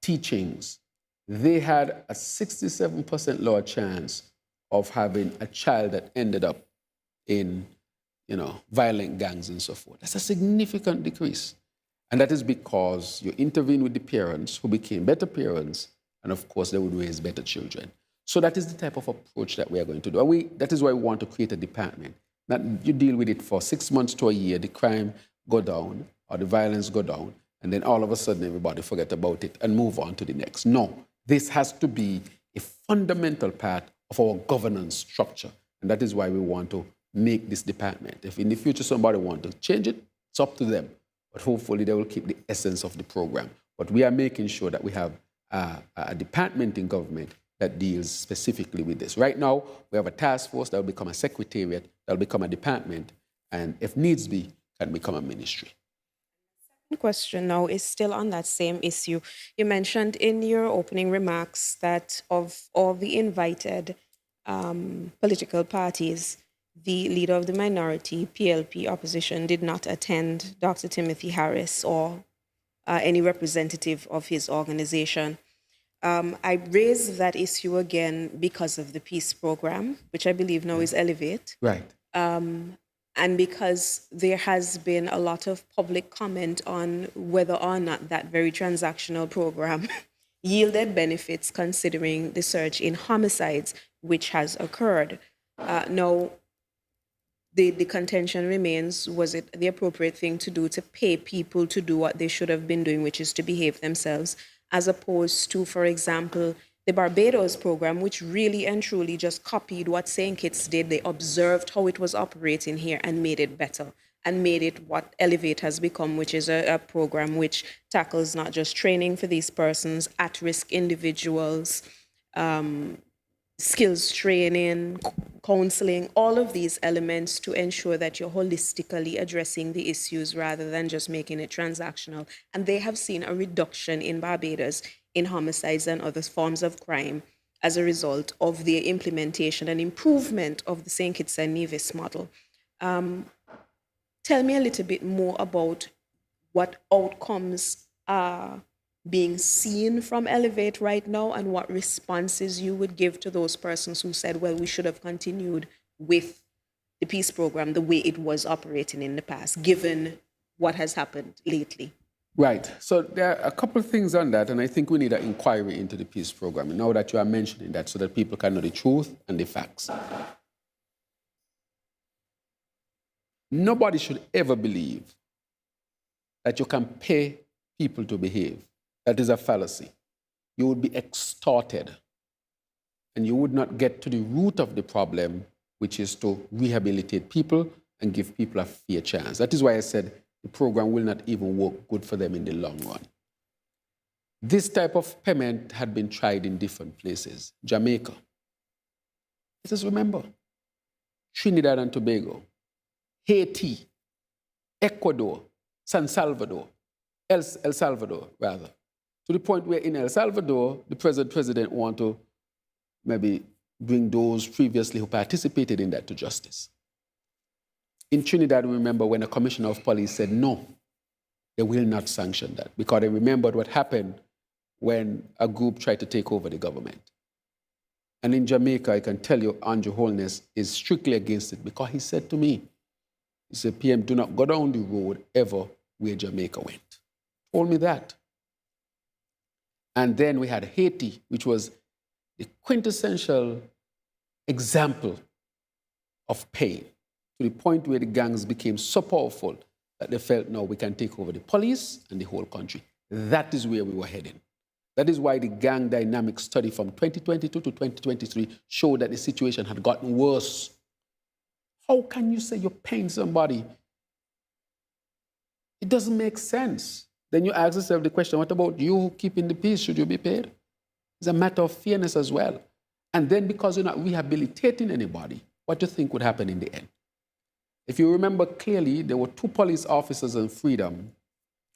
teachings, they had a 67% lower chance of having a child that ended up in violent gangs and so forth. That's a significant decrease. And that is because you intervene with the parents who became better parents, and of course they would raise better children. So that is the type of approach that we are going to do. And that is why we want to create a department. That you deal with it for 6 months to a year, the crime go down or the violence go down, and then all of a sudden everybody forget about it and move on to the next. No, this has to be a fundamental part of our governance structure. And that is why we want to make this department. If in the future somebody wants to change it, it's up to them. But hopefully they will keep the essence of the program. But we are making sure that we have a department in government that deals specifically with this. Right now, we have a task force that will become a secretariat, that will become a department, and if needs be, can become a ministry. The question now is still on that same issue. You mentioned in your opening remarks that of all the invited political parties, the leader of the minority, PLP opposition, did not attend Dr. Timothy Harris or any representative of his organization. I raised that issue again because of the peace program, which I believe now is Elevate. Right. And because there has been a lot of public comment on whether or not that very transactional program yielded benefits considering the surge in homicides which has occurred. Now, the contention remains, was it the appropriate thing to do to pay people to do what they should have been doing, which is to behave themselves, as opposed to, for example, the Barbados program, which really and truly just copied what St. Kitts did. They observed how it was operating here and made it better and made it what Elevate has become, which is a program which tackles not just training for these persons, at-risk individuals, skills training, counseling, all of these elements to ensure that you're holistically addressing the issues rather than just making it transactional. And they have seen a reduction in Barbados in homicides and other forms of crime as a result of the implementation and improvement of the St. Kitts and Nevis model. Tell me a little bit more about what outcomes are being seen from Elevate right now and what responses you would give to those persons who said, well, we should have continued with the peace program the way it was operating in the past, given what has happened lately. Right. So there are a couple of things on that, and I think we need an inquiry into the peace program. Now that you are mentioning that, so that people can know the truth and the facts. Nobody should ever believe that you can pay people to behave. That is a fallacy. You would be extorted, and you would not get to the root of the problem, which is to rehabilitate people and give people a fair chance. That is why I said the program will not even work good for them in the long run. This type of payment had been tried in different places. Jamaica. Let us remember. Trinidad and Tobago. Haiti. Ecuador. El Salvador, rather. To the point where in El Salvador, the president want to maybe bring those previously who participated in that to justice. In Trinidad, we remember when a commissioner of police said, no, they will not sanction that, because they remembered what happened when a group tried to take over the government. And in Jamaica, I can tell you, Andrew Holness is strictly against it, because he said to me, he said, PM, do not go down the road ever where Jamaica went. Told me that. And then we had Haiti, which was the quintessential example of pain, to the point where the gangs became so powerful that they felt, no, we can take over the police and the whole country. That is where we were heading. That is why the gang dynamic study from 2022 to 2023 showed that the situation had gotten worse. How can you say you're paying somebody? It doesn't make sense. Then you ask yourself the question, what about you keeping the peace? Should you be paid? It's a matter of fairness as well. And then because you're not rehabilitating anybody, what do you think would happen in the end? If you remember clearly, there were 2 police officers in Freedom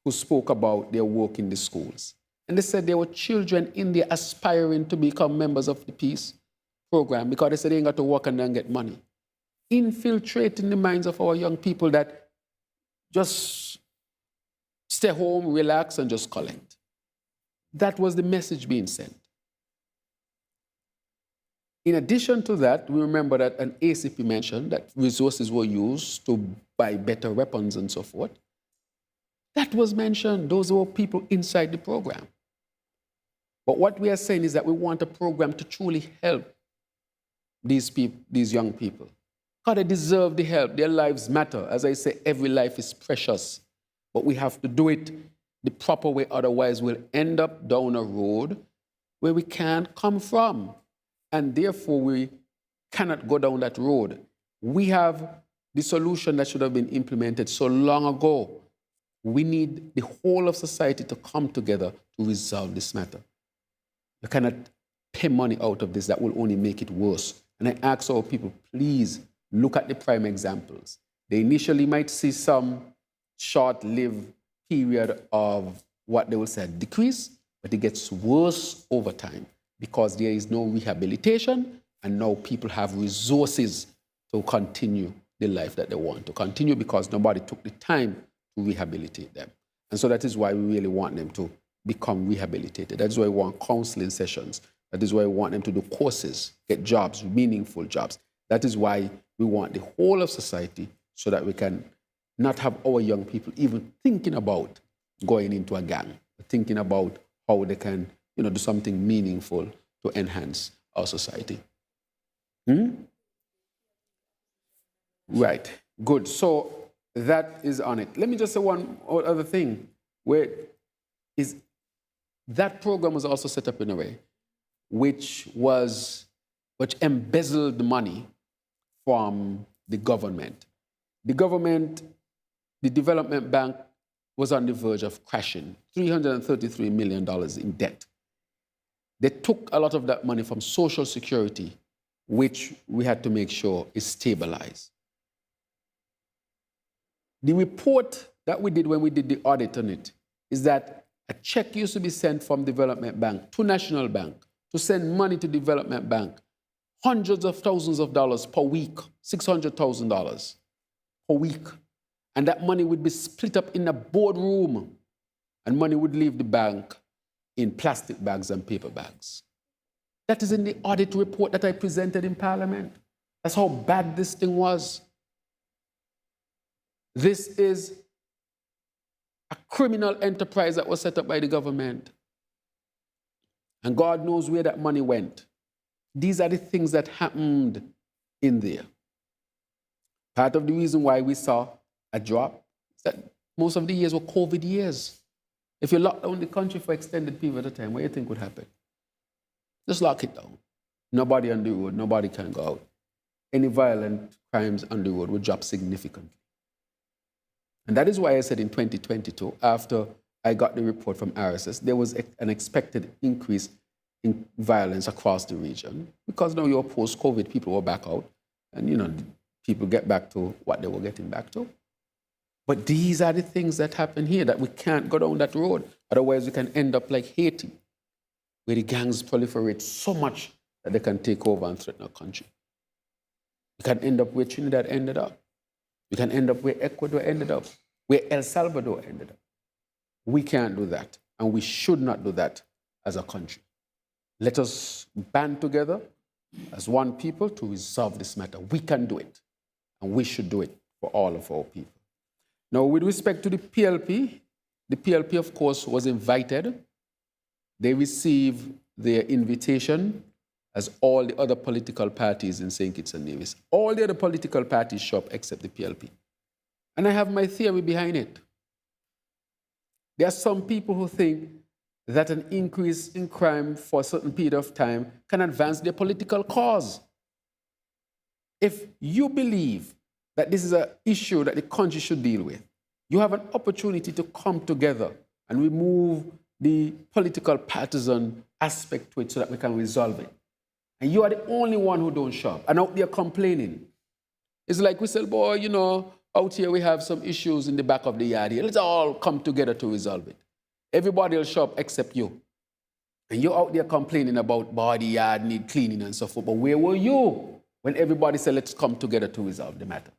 who spoke about their work in the schools. And they said there were children in there aspiring to become members of the peace program because they said they ain't got to work and then get money. Infiltrating the minds of our young people that just stay home, relax, and just collect. That was the message being sent. In addition to that, we remember that an ACP mentioned that resources were used to buy better weapons and so forth. That was mentioned. Those were people inside the program. But what we are saying is that we want a program to truly help these young people. Because they deserve the help. Their lives matter. As I say, every life is precious. But we have to do it the proper way, otherwise we'll end up down a road where we can't come from. And therefore we cannot go down that road. We have the solution that should have been implemented so long ago. We need the whole of society to come together to resolve this matter. You cannot pay money out of this. That will only make it worse. And I ask our people, please look at the prime examples. They initially might see some short-lived period of what they will say decrease, but it gets worse over time because there is no rehabilitation, and now people have resources to continue the life that they want to continue because nobody took the time to rehabilitate them. And so that is why we really want them to become rehabilitated. That is why we want counseling sessions. That is why we want them to do courses, get jobs, meaningful jobs. That is why we want the whole of society so that we can not have our young people even thinking about going into a gang, thinking about how they can, do something meaningful to enhance our society. Right, good. So that is on it. Let me just say one other thing, where is that program was also set up in a way which embezzled the money from the government. The government, the development bank was on the verge of crashing, $333 million in debt. They took a lot of that money from Social Security, which we had to make sure is stabilized. The report that we did when we did the audit on it is that a check used to be sent from Development Bank to National Bank to send money to Development Bank, hundreds of thousands of dollars per week, $600,000 per week. And that money would be split up in a boardroom, and money would leave the bank in plastic bags and paper bags. That is in the audit report that I presented in Parliament. That's how bad this thing was. This is a criminal enterprise that was set up by the government. And God knows where that money went. These are the things that happened in there. Part of the reason why we saw a drop is that most of the years were COVID years. If you lock down the country for extended period of time, what do you think would happen? Just lock it down. Nobody on the road, nobody can go out. Any violent crimes on the road would drop significantly. And that is why I said in 2022, after I got the report from RSS, there was an expected increase in violence across the region because now you're post-COVID, people were back out, and people get back to what they were getting back to. But these are the things that happen here, that we can't go down that road. Otherwise, we can end up like Haiti, where the gangs proliferate so much that they can take over and threaten our country. We can end up where Trinidad ended up. We can end up where Ecuador ended up, where El Salvador ended up. We can't do that, and we should not do that as a country. Let us band together as one people to resolve this matter. We can do it, and we should do it for all of our people. Now, with respect to the PLP, of course, was invited. They received their invitation as all the other political parties in St. Kitts and Nevis. All the other political parties show up except the PLP. And I have my theory behind it. There are some people who think that an increase in crime for a certain period of time can advance their political cause. If you believe that this is an issue that the country should deal with, you have an opportunity to come together and remove the political partisan aspect to it so that we can resolve it. And you are the only one who don't show up and out there complaining. It's like we said, boy, out here we have some issues in the back of the yard here. Let's all come together to resolve it. Everybody will show up except you. And you're out there complaining about body yard need cleaning and so forth. But where were you when everybody said, let's come together to resolve the matter?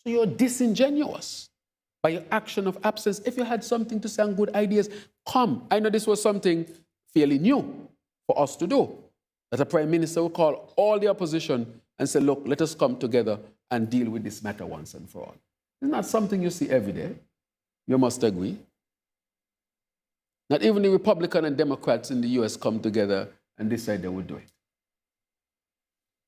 So you're disingenuous by your action of absence. If you had something to say and good ideas, come. I know this was something fairly new for us to do, that a prime minister would call all the opposition and say, look, let us come together and deal with this matter once and for all. It's not something you see every day. You must agree. Not even the Republicans and Democrats in the US come together and decide they will do it.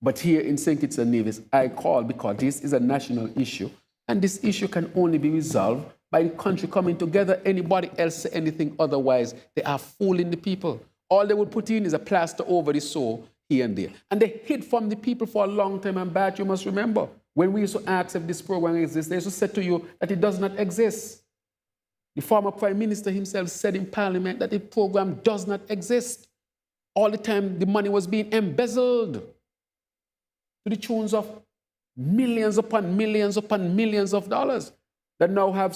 But here in St. Kitts and Nevis, I call because this is a national issue, and this issue can only be resolved by the country coming together. Anybody else say anything otherwise, they are fooling the people. All they would put in is a plaster over the sore here and there. And they hid from the people for a long time, and Bart, you must remember, when we used to ask if this program exists, they used to say to you that it does not exist. The former Prime Minister himself said in Parliament that the program does not exist. All the time, the money was being embezzled to the tunes of millions upon millions upon millions of dollars that now have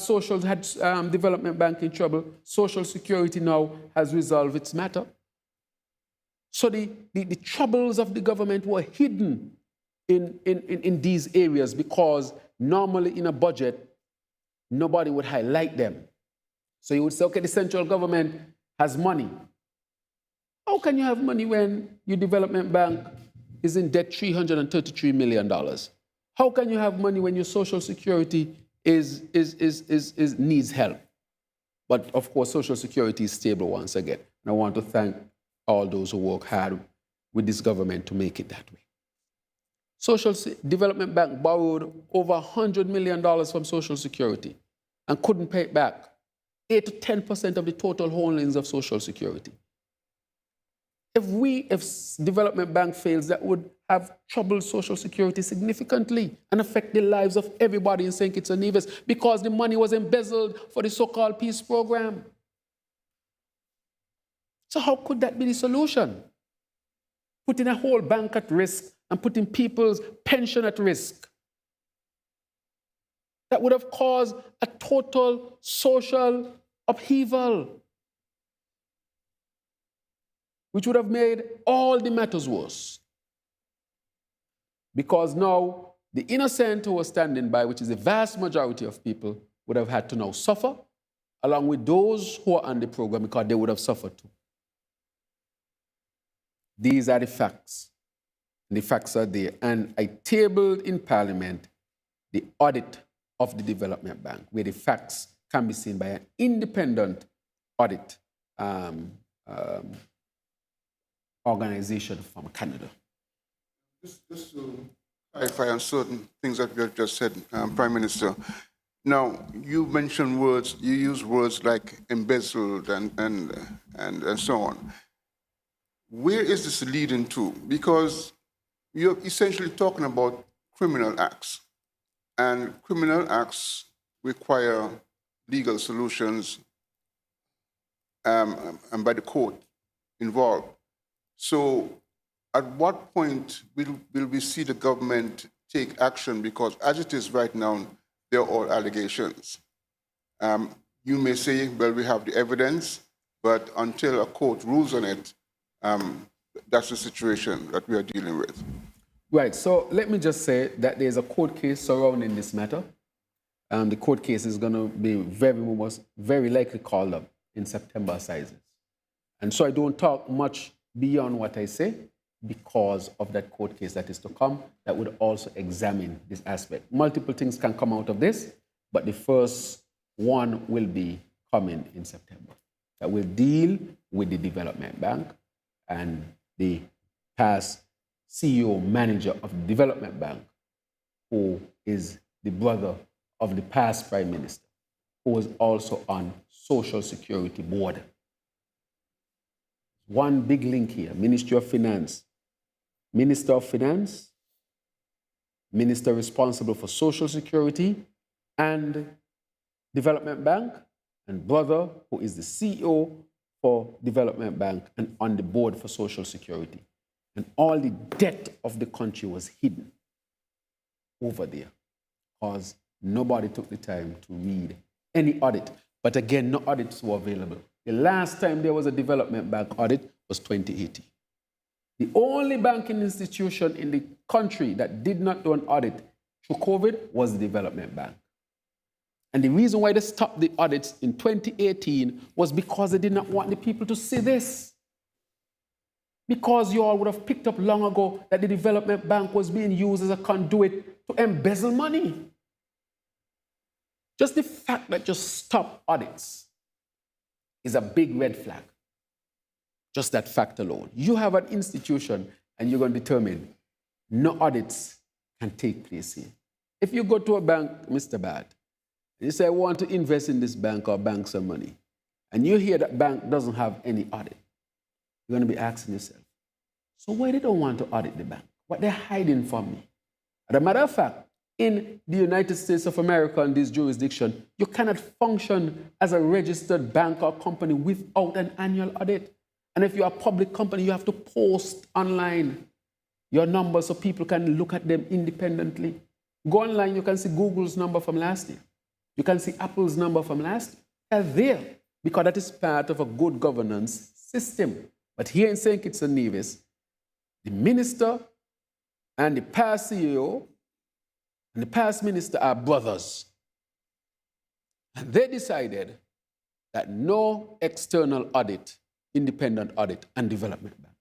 Development Bank in trouble. Social Security now has resolved its matter. So the troubles of the government were hidden in these areas because normally in a budget, nobody would highlight them. So you would say, okay, the central government has money. How can you have money when your development bank is in debt $333 million? How can you have money when your Social Security needs help? But of course, Social Security is stable once again. And I want to thank all those who work hard with this government to make it that way. Social Development Bank borrowed over $100 million from Social Security and couldn't pay it back. 8 to 10% of the total holdings of Social Security. If Development Bank fails, that would have troubled Social Security significantly and affect the lives of everybody in St. Kitts and Nevis because the money was embezzled for the so-called peace program. So how could that be the solution? Putting a whole bank at risk and putting people's pension at risk. That would have caused a total social upheaval, which would have made all the matters worse. Because now the innocent who were standing by, which is the vast majority of people, would have had to now suffer, along with those who are on the program, because they would have suffered too. These are the facts. And the facts are there. And I tabled in Parliament the audit of the Development Bank, where the facts can be seen by an independent audit organization from Canada. Just to clarify on certain things that you have just said, Prime Minister. Now, you mentioned words, you use words like embezzled and so on. Where is this leading to? Because you're essentially talking about criminal acts, and criminal acts require legal solutions and by the court involved. So at what point will we see the government take action? Because as it is right now, they're all allegations. You may say, well, we have the evidence, but until a court rules on it, that's the situation that we are dealing with. Right, so let me just say that there's a court case surrounding this matter. The court case is going to be very likely called up in September assizes. And so I don't talk much beyond what I say because of that court case that is to come that would also examine this aspect. Multiple things can come out of this, but the first one will be coming in September that will deal with the Development Bank and the past CEO manager of the Development Bank, who is the brother of the past Prime Minister, who was also on Social Security Board. One big link here, Ministry of Finance. Minister of Finance, Minister responsible for Social Security and Development Bank, and brother who is the CEO for Development Bank and on the board for Social Security. And all the debt of the country was hidden over there because nobody took the time to read any audit. But again, no audits were available. The last time there was a Development Bank audit was 2018. The only banking institution in the country that did not do an audit through COVID was the Development Bank. And the reason why they stopped the audits in 2018 was because they did not want the people to see this. Because you all would have picked up long ago that the Development Bank was being used as a conduit to embezzle money. Just the fact that you stop audits is a big red flag. Just that fact alone. You have an institution and you're going to determine no audits can take place here. If you go to a bank, Mr. Bad, and you say, I want to invest in this bank or bank some money, and you hear that bank doesn't have any audit, you're going to be asking yourself, So why they don't want to audit the bank? What they're hiding from me? As a matter of fact, in the United States of America and this jurisdiction, you cannot function as a registered bank or company without an annual audit. And if you're a public company, you have to post online your numbers so people can look at them independently. Go online, you can see Google's number from last year. You can see Apple's number from last year. They're there because that is part of a good governance system. But here in St. Kitts and Nevis, the minister and the past CEO and the past minister are brothers. And they decided that no external audit, independent audit, and development bank.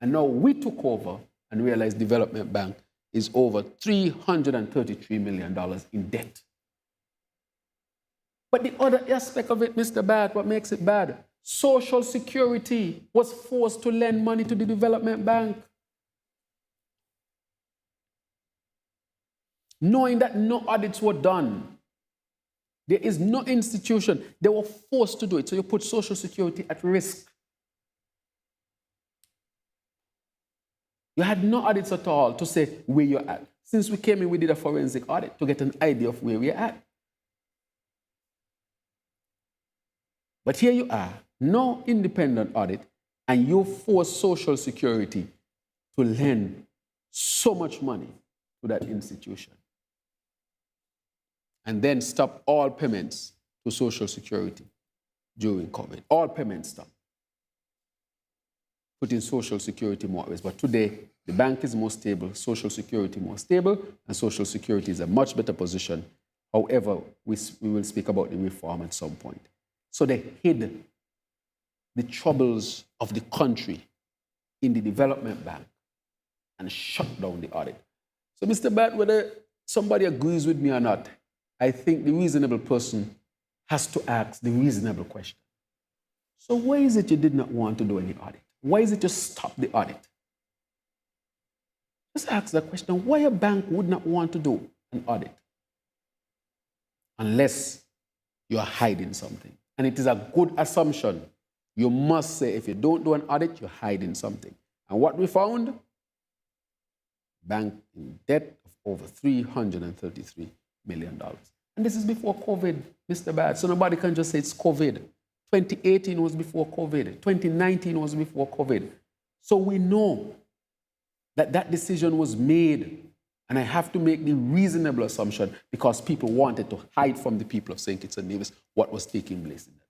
And now we took over and realized development bank is over $333 million in debt. But the other aspect of it, Mr. Bat, what makes it bad, Social Security was forced to lend money to the development bank, knowing that no audits were done. There is no institution. They were forced to do it. So you put Social Security at risk. You had no audits at all to say where you're at. Since we came in, we did a forensic audit to get an idea of where we're at. But here you are, no independent audit, and you force Social Security to lend so much money to that institution. And then stop all payments to Social Security during COVID. All payments stopped. Putting Social Security more at risk. But today, the bank is more stable, Social Security more stable, and Social Security is a much better position. However, we will speak about the reform at some point. So they hid the troubles of the country in the development bank and shut down the audit. So, Mr. Bat, whether somebody agrees with me or not, I think the reasonable person has to ask the reasonable question. So why is it you did not want to do any audit? Why is it you stopped the audit? Just ask that question, why a bank would not want to do an audit? Unless you're hiding something. And it is a good assumption. You must say, if you don't do an audit, you're hiding something. And what we found? Bank in debt of over $333 million. And this is before COVID, Mr. Bad. So nobody can just say it's COVID. 2018 was before COVID. 2019 was before COVID. So we know that that decision was made. And I have to make the reasonable assumption because people wanted to hide from the people of St. Kitts and Nevis what was taking place in that.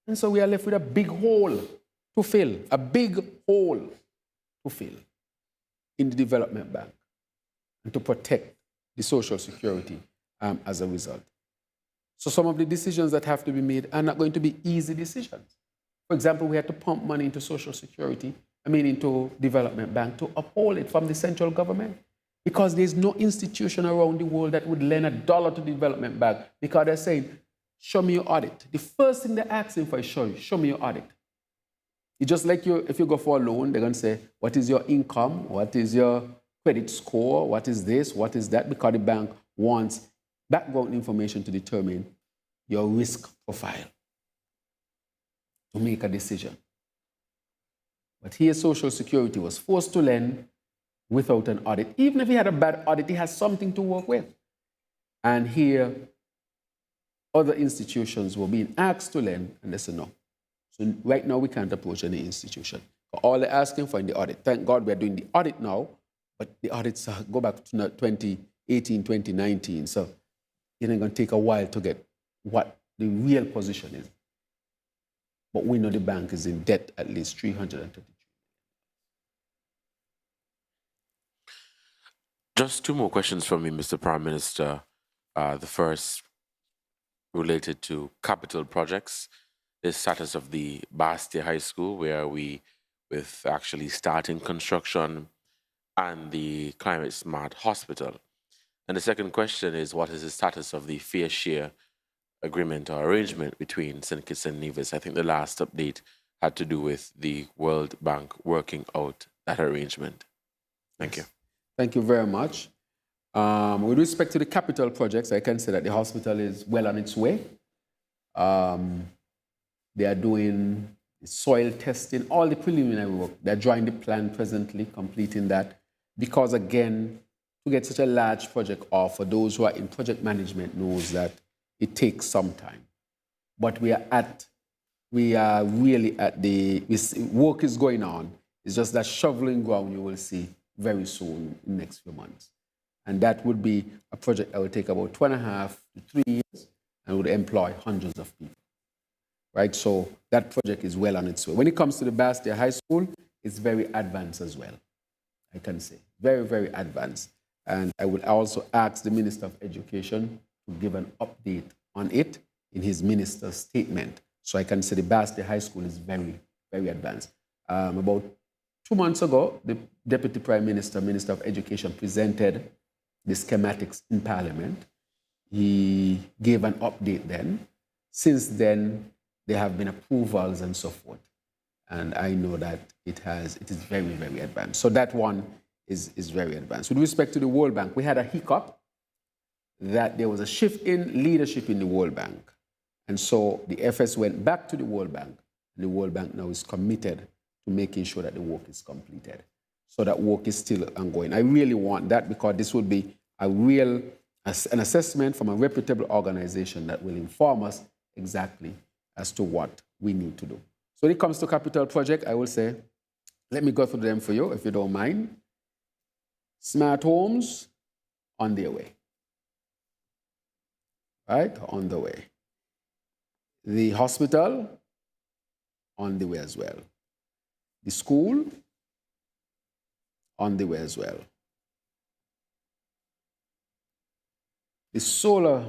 And so we are left with a big hole to fill, a big hole to fill in the development bank and to protect the Social Security as a result. So some of the decisions that have to be made are not going to be easy decisions. For example, we had to pump money into Social Security, into development bank to uphold it from the central government because there's no institution around the world that would lend $1 to the development bank because they're saying, show me your audit. The first thing they're asking for is show me your audit. It's just like if you go for a loan, they're going to say, what is your income? What is your credit score? What is this? What is that? Because the bank wants background information to determine your risk profile to make a decision. But here, Social Security was forced to lend without an audit. Even if he had a bad audit, he has something to work with. And here, other institutions were being asked to lend, and they said no. So right now, we can't approach any institution. All they're asking for in the audit. Thank God we're doing the audit now, but the audits go back to 2018, 2019. So it's going to take a while to get what the real position is. But we know the bank is in debt at least $333. Just two more questions from me, Mr. Prime Minister. The first related to capital projects, the status of the Bastia High School, where we with actually starting construction, and the Climate Smart Hospital. And the second question is, what is the status of the fair share agreement or arrangement between St. Kitts and Nevis? I think the last update had to do with the World Bank working out that arrangement. Thank you. Thank you very much. With respect to the capital projects, I can say that the hospital is well on its way. They are doing the soil testing, all the preliminary work. They're drawing the plan presently, completing that. Because again, to get such a large project off, for those who are in project management knows that it takes some time. But we are really at the, work is going on. It's just that shoveling ground you will see very soon in the next few months. And that would be a project that would take about 2.5 to 3 years and would employ hundreds of people. Right? So that project is well on its way. When it comes to the Bastia High School, it's very advanced as well, I can say. Very, very advanced. And I would also ask the Minister of Education to give an update on it in his minister's statement. So I can say the Bastia High School is very, very advanced. About 2 months ago, the Deputy Prime Minister, Minister of Education, presented the schematics in Parliament. He gave an update then. Since then, there have been approvals and so forth. And I know that it is very, very advanced. So that one is very advanced. With respect to the World Bank, we had a hiccup that there was a shift in leadership in the World Bank. And so the FS went back to the World Bank. And the World Bank now is committed to making sure that the work is completed. So that work is still ongoing. I really want that because this will be an assessment from a reputable organization that will inform us exactly as to what we need to do. So when it comes to capital project, I will say, let me go through them for you, if you don't mind. Smart homes, on their way. Right? On the way. The hospital, on the way as well. The school, on the way as well. The solar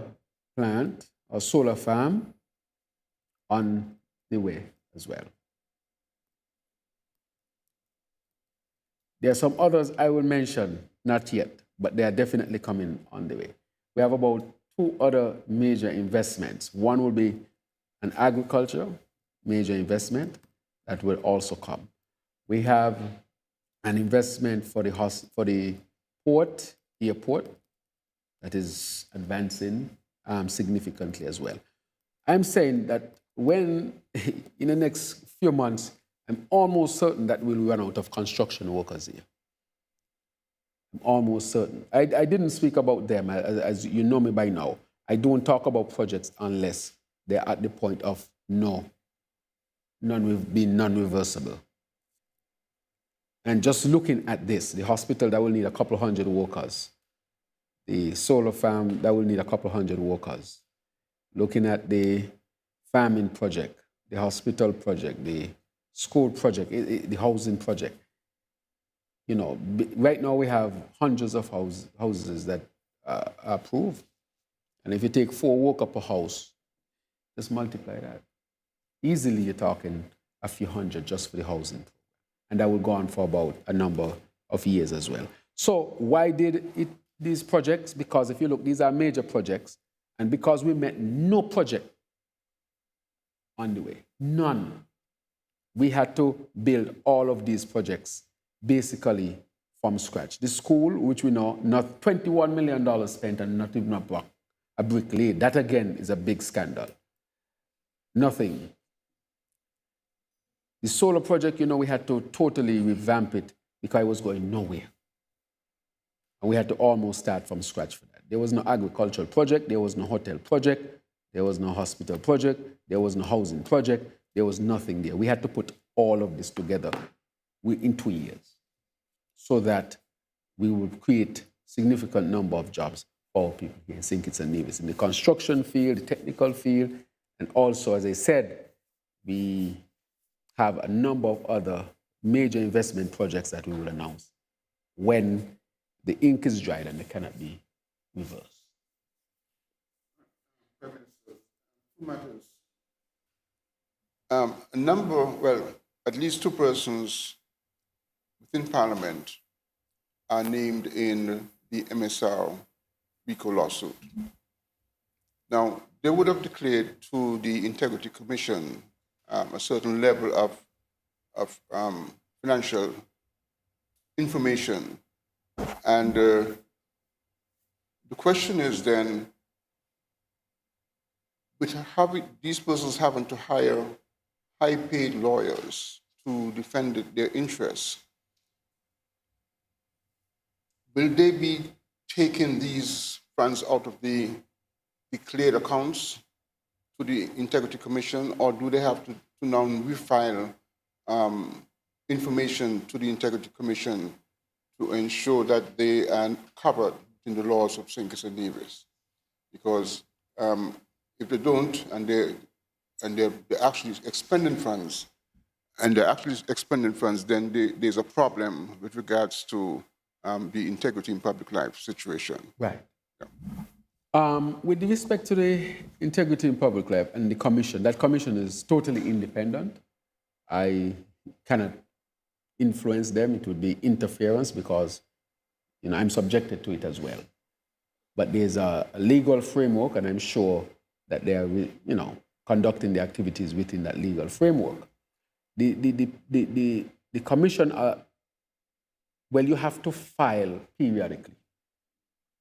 plant or solar farm, on the way as well. There are some others I will mention, not yet, but they are definitely coming on the way. We have about 2 other major investments. One will be an agriculture major investment that will also come. We have an investment for the airport, that is advancing significantly as well. I'm saying that when, in the next few months, I'm almost certain that we'll run out of construction workers here. I'm almost certain. I didn't speak about them, as you know me by now. I don't talk about projects unless they're at the point of non-reversible. And just looking at this, the hospital that will need a couple hundred workers, the solar farm that will need a couple hundred workers, looking at the farming project, the hospital project, the school project, the housing project. You know, right now we have hundreds of houses that are approved. And if you take 4 workers per house, just multiply that. Easily you're talking a few hundred just for the housing. And that will go on for about a number of years as well. So why did these projects? Because if you look, these are major projects. And because we met no project on the way, none, we had to build all of these projects basically from scratch. The school, which we know, not $21 million spent and not even a brick laid. That again is a big scandal. Nothing. The solar project, you know, we had to totally revamp it because it was going nowhere. And we had to almost start from scratch for that. There was no agricultural project, there was no hotel project, there was no hospital project, there was no housing project, there was nothing there. We had to put all of this together in 2 years so that we would create significant number of jobs for our people here in St. Kitts and Nevis, in the construction field, the technical field, and also, as I said, we have a number of other major investment projects that we will announce when the ink is dried and they cannot be reversed. Prime Minister, 2 matters. At least 2 persons within Parliament are named in the MSR RICO lawsuit. Now, they would have declared to the Integrity Commission a certain level of financial information. And the question is then, with these persons having to hire high-paid lawyers to defend their interests, will they be taking these funds out of the declared accounts to the Integrity Commission, or do they have to now refile information to the Integrity Commission to ensure that they are covered in the laws of St. Kitts and Nevis? Because if they don't, and they're actually expending funds, then there's a problem with regards to the integrity in public life situation. Right. With respect to the integrity in public life and the commission, that commission is totally independent. I cannot influence them. It would be interference because, I'm subjected to it as well. But there's a legal framework, and I'm sure that they are, conducting the activities within that legal framework. The commission, you have to file periodically.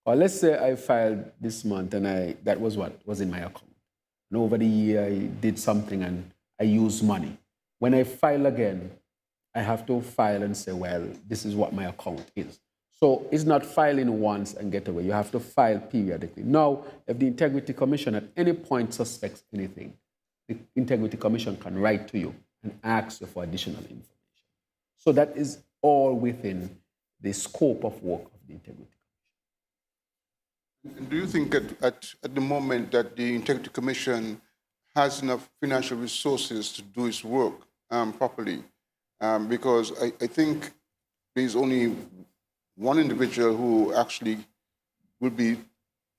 Or let's say I filed this month and that was what was in my account. And over the year I did something and I used money. When I file again, I have to file and say, well, this is what my account is. So it's not filing once and get away. You have to file periodically. Now, if the Integrity Commission at any point suspects anything, the Integrity Commission can write to you and ask you for additional information. So that is all within the scope of work of the Integrity Commission. Do you think at the moment that the Integrity Commission has enough financial resources to do its work properly? Because I think there's only one individual who actually will be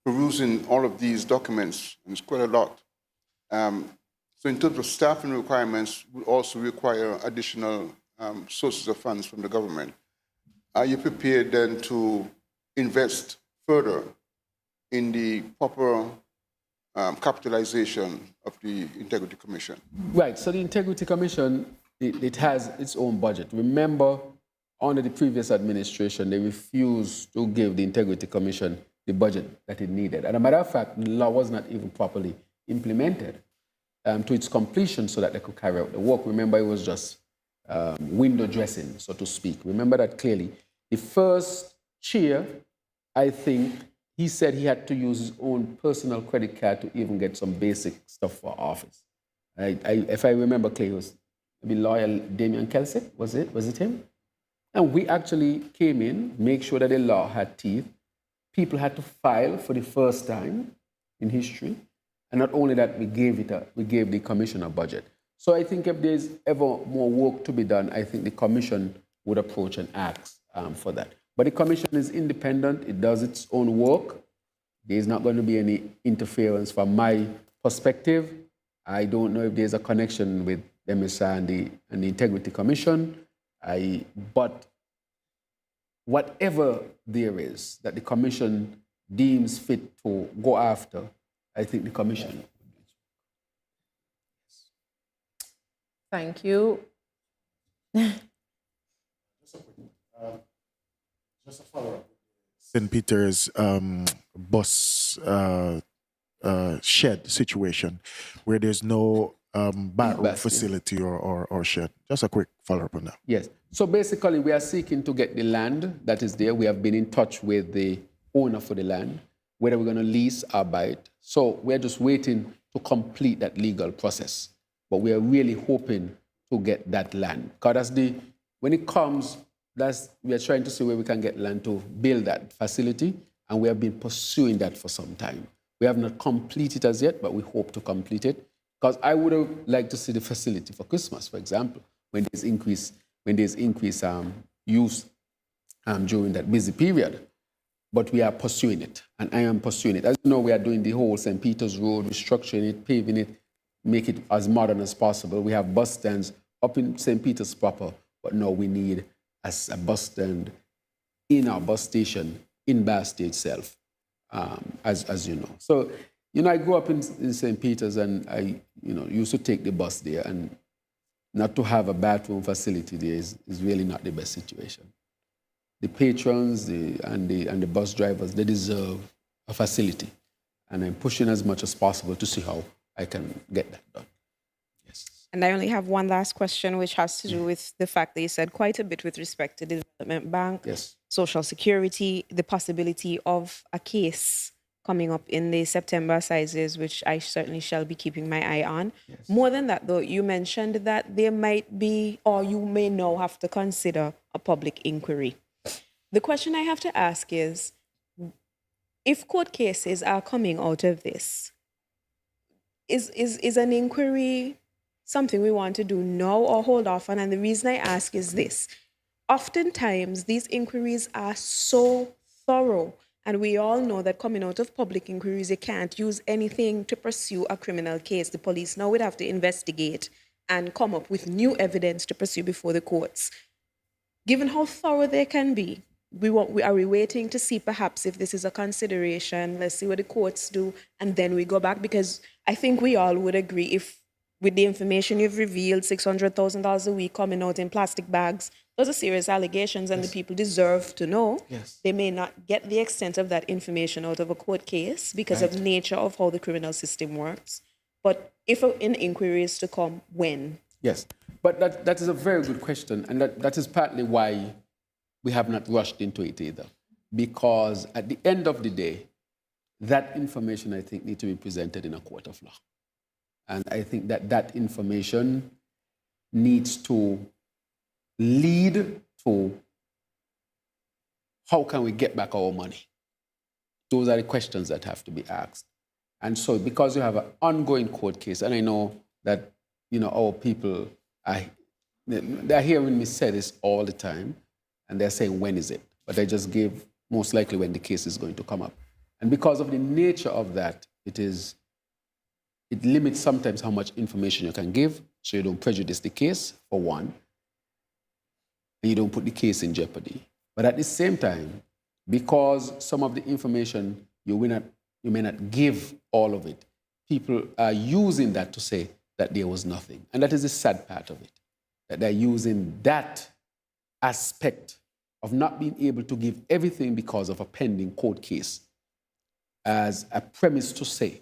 perusing all of these documents, and it's quite a lot. So in terms of staffing requirements, will also require additional sources of funds from the government. Are you prepared then to invest further in the proper capitalization of the Integrity Commission? Right, so the Integrity Commission, it has its own budget. Remember, under the previous administration, they refused to give the Integrity Commission the budget that it needed. And a matter of fact, the law was not even properly implemented to its completion so that they could carry out the work. Remember, it was just window dressing, so to speak. Remember that clearly. The first chair, I think, he said he had to use his own personal credit card to even get some basic stuff for office. If I remember clearly, it was maybe lawyer Damian Kelsey, was it him? And we actually came in, make sure that the law had teeth. People had to file for the first time in history. And not only that, we gave the commission a budget. So I think if there's ever more work to be done, I think the commission would approach and ask for that. But the commission is independent. It does its own work. There's not going to be any interference from my perspective. I don't know if there's a connection with MSI and the Integrity Commission. But whatever there is that the commission deems fit to go after, I think the commission. Thank you. Just a follow-up. St. Peter's bus shed situation where there's no bathroom facility or shed. Just a quick follow-up on that. Yes. So basically, we are seeking to get the land that is there. We have been in touch with the owner for the land, whether we're going to lease or buy it. So we're just waiting to complete that legal process. But we are really hoping to get that land. Because when it comes, we are trying to see where we can get land to build that facility, and we have been pursuing that for some time. We have not completed it as yet, but we hope to complete it. Because I would have liked to see the facility for Christmas, for example, when there's increased use during that busy period. But we are pursuing it, and I am pursuing it. As you know, we are doing the whole St. Peter's Road, restructuring it, paving it, make it as modern as possible. We have bus stands up in St. Peter's proper, but now we need a bus stand in our bus station in Basti itself, as you know. So, I grew up in St. Peter's, and I, used to take the bus there, and not to have a bathroom facility there is really not the best situation. The patrons and the bus drivers, they deserve a facility, and I'm pushing as much as possible to see how I can get that done. Yes. And I only have one last question, which has to do with the fact that you said quite a bit with respect to the Development Bank, Yes. Social Security, the possibility of a case coming up in the September assizes, which I certainly shall be keeping my eye on. Yes. More than that, though, you mentioned that there might be, or you may now have to consider a public inquiry. The question I have to ask is, if court cases are coming out of this, is an inquiry something we want to do now or hold off on? And the reason I ask is this. Oftentimes, these inquiries are so thorough, and we all know that coming out of public inquiries, you can't use anything to pursue a criminal case. The police now would have to investigate and come up with new evidence to pursue before the courts. Given how thorough they can be, are we waiting to see perhaps if this is a consideration? Let's see what the courts do, and then we go back, because I think we all would agree, if with the information you've revealed, $600,000 a week coming out in plastic bags, those are serious allegations, and the people deserve to know. Yes. They may not get the extent of that information out of a court case because of the nature of how the criminal system works. But if an inquiry is to come, when? Yes, but that is a very good question, and that is partly why we have not rushed into it either. Because at the end of the day, that information, I think, needs to be presented in a court of law. And I think that information needs to lead to how can we get back our money? Those are the questions that have to be asked. And so because you have an ongoing court case, and I know that, our people, they're hearing me say this all the time, and they're saying, when is it? But I just gave most likely when the case is going to come up. And because of the nature of that, it limits sometimes how much information you can give, so you don't prejudice the case, for one, and you don't put the case in jeopardy. But at the same time, because some of the information you may not give all of it, people are using that to say that there was nothing. And that is the sad part of it, that they're using that aspect of not being able to give everything because of a pending court case as a premise to say,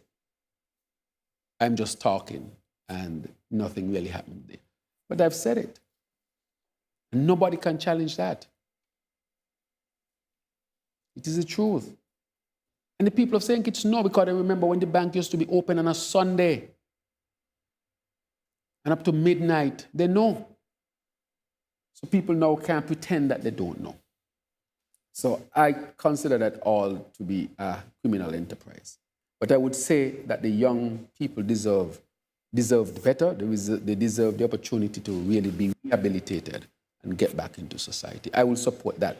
I'm just talking and nothing really happened there. But I've said it. And nobody can challenge that. It is the truth. And the people of St. Kitts know, because I remember when the bank used to be open on a Sunday and up to midnight, they know. So people now can't pretend that they don't know. So I consider that all to be a criminal enterprise. But I would say that the young people deserve better. They deserve the opportunity to really be rehabilitated and get back into society. I will support that,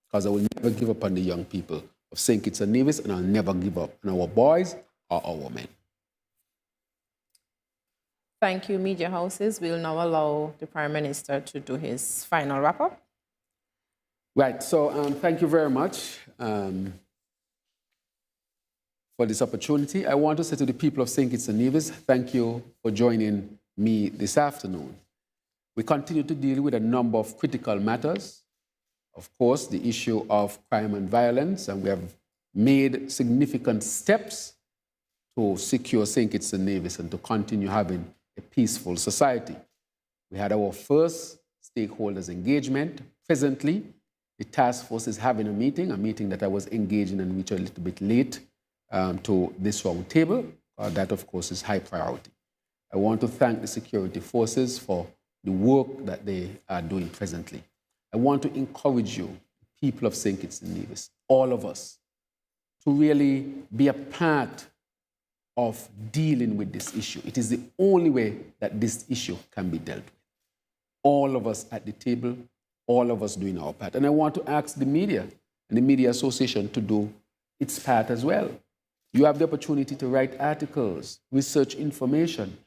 because I will never give up on the young people of St. Kitts and Nevis, and I'll never give up on our boys or our men. Thank you, media houses. We'll now allow the Prime Minister to do his final wrap-up. Right, so thank you very much for this opportunity. I want to say to the people of St. Kitts and Nevis, thank you for joining me this afternoon. We continue to deal with a number of critical matters. Of course, the issue of crime and violence, and we have made significant steps to secure St. Kitts and Nevis and to continue having a peaceful society. We had our first stakeholders engagement. Presently, the task force is having a meeting that I was engaged in and which a little bit late to this roundtable. That, of course, is high priority. I want to thank the security forces for the work that they are doing presently. I want to encourage you, people of St. Kitts and Nevis, all of us, to really be a part of dealing with this issue. It is the only way that this issue can be dealt with. All of us at the table, all of us doing our part. And I want to ask the media and the Media Association to do its part as well. You have the opportunity to write articles, research information,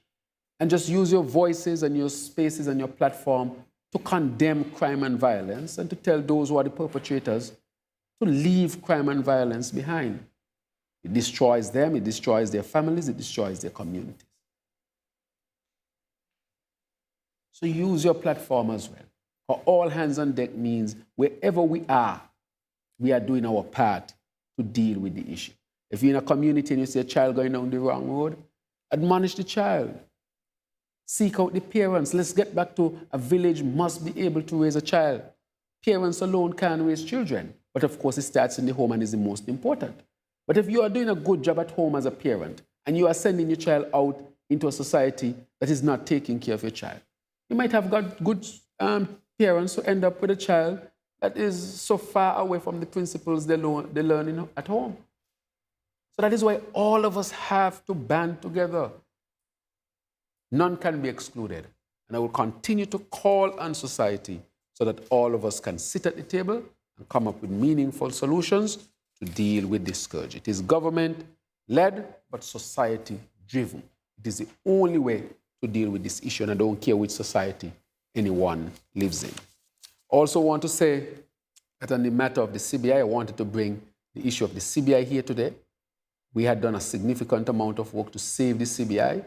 and just use your voices and your spaces and your platform to condemn crime and violence and to tell those who are the perpetrators to leave crime and violence behind. It destroys them, it destroys their families, it destroys their communities. So use your platform as well. For all hands on deck means wherever we are doing our part to deal with the issue. If you're in a community and you see a child going down the wrong road, admonish the child. Seek out the parents. Let's get back to a village must be able to raise a child. Parents alone can't raise children. But of course, it starts in the home and is the most important. But if you are doing a good job at home as a parent and you are sending your child out into a society that is not taking care of your child, you might have got good parents who end up with a child that is so far away from the principles they're learning at home. So that is why all of us have to band together. None can be excluded. And I will continue to call on society so that all of us can sit at the table and come up with meaningful solutions to deal with this scourge. It is government-led, but society-driven. It is the only way to deal with this issue, and I don't care which society anyone lives in. Also want to say that on the matter of the CBI, I wanted to bring the issue of the CBI here today. We had done a significant amount of work to save the CBI.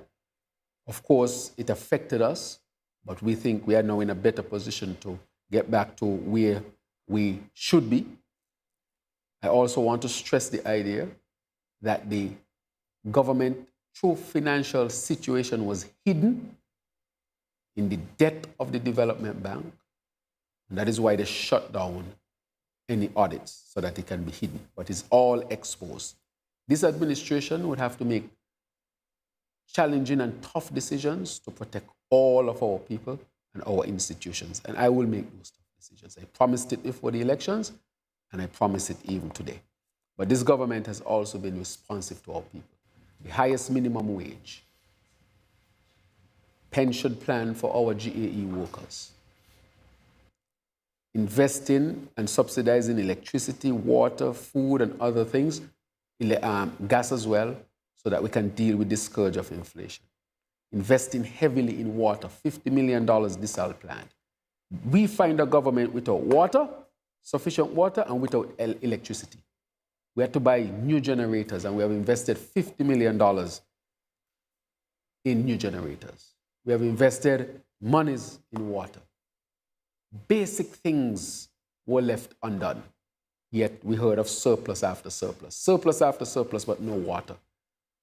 Of course, it affected us, but we think we are now in a better position to get back to where we should be. I also want to stress the idea that the government, true financial situation was hidden in the debt of the development bank. And that is why they shut down any audits so that it can be hidden, but it's all exposed. This administration would have to make challenging and tough decisions to protect all of our people and our institutions. And I will make those tough decisions. I promised it before the elections, and I promise it even today. But this government has also been responsive to our people. The highest minimum wage, pension plan for our GAE workers, investing and subsidizing electricity, water, food, and other things, gas as well, so that we can deal with this scourge of inflation. Investing heavily in water, $50 million desal plant. We find a government without water, sufficient water, and without electricity. We had to buy new generators, and we have invested $50 million in new generators. We have invested monies in water. Basic things were left undone. Yet we heard of surplus after surplus. Surplus after surplus, but no water.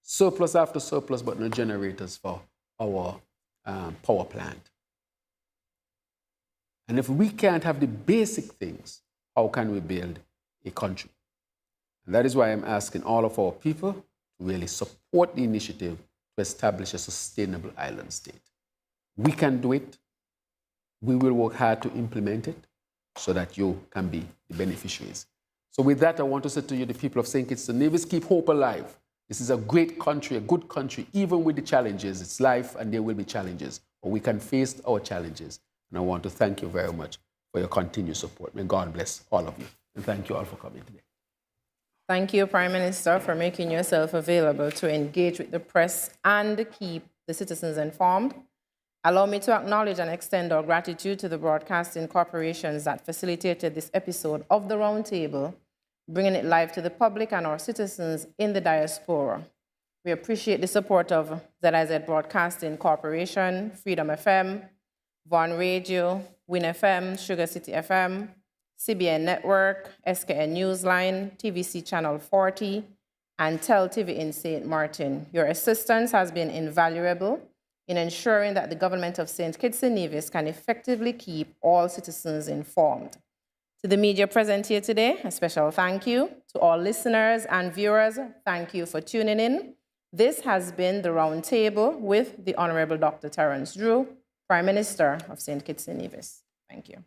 Surplus after surplus, but no generators for our power plant. And if we can't have the basic things, how can we build a country? And that is why I'm asking all of our people to really support the initiative to establish a sustainable island state. We can do it. We will work hard to implement it so that you can be the beneficiaries. So with that, I want to say to you, the people of St. Kitts and Nevis, keep hope alive. This is a great country, a good country, even with the challenges. It's life and there will be challenges, but we can face our challenges. And I want to thank you very much for your continued support. May God bless all of you. And thank you all for coming today. Thank you, Prime Minister, for making yourself available to engage with the press and keep the citizens informed. Allow me to acknowledge and extend our gratitude to the broadcasting corporations that facilitated this episode of the Roundtable, bringing it live to the public and our citizens in the diaspora. We appreciate the support of ZIZ Broadcasting Corporation, Freedom FM, Vaughan Radio, Win FM, Sugar City FM, CBN Network, SKN Newsline, TVC Channel 40, and Tel TV in St. Martin. Your assistance has been invaluable in ensuring that the government of St. Kitts and Nevis can effectively keep all citizens informed. To the media present here today, a special thank you. To all listeners and viewers, thank you for tuning in. This has been the Roundtable with the Honorable Dr. Terrance Drew, Prime Minister of St. Kitts and Nevis. Thank you.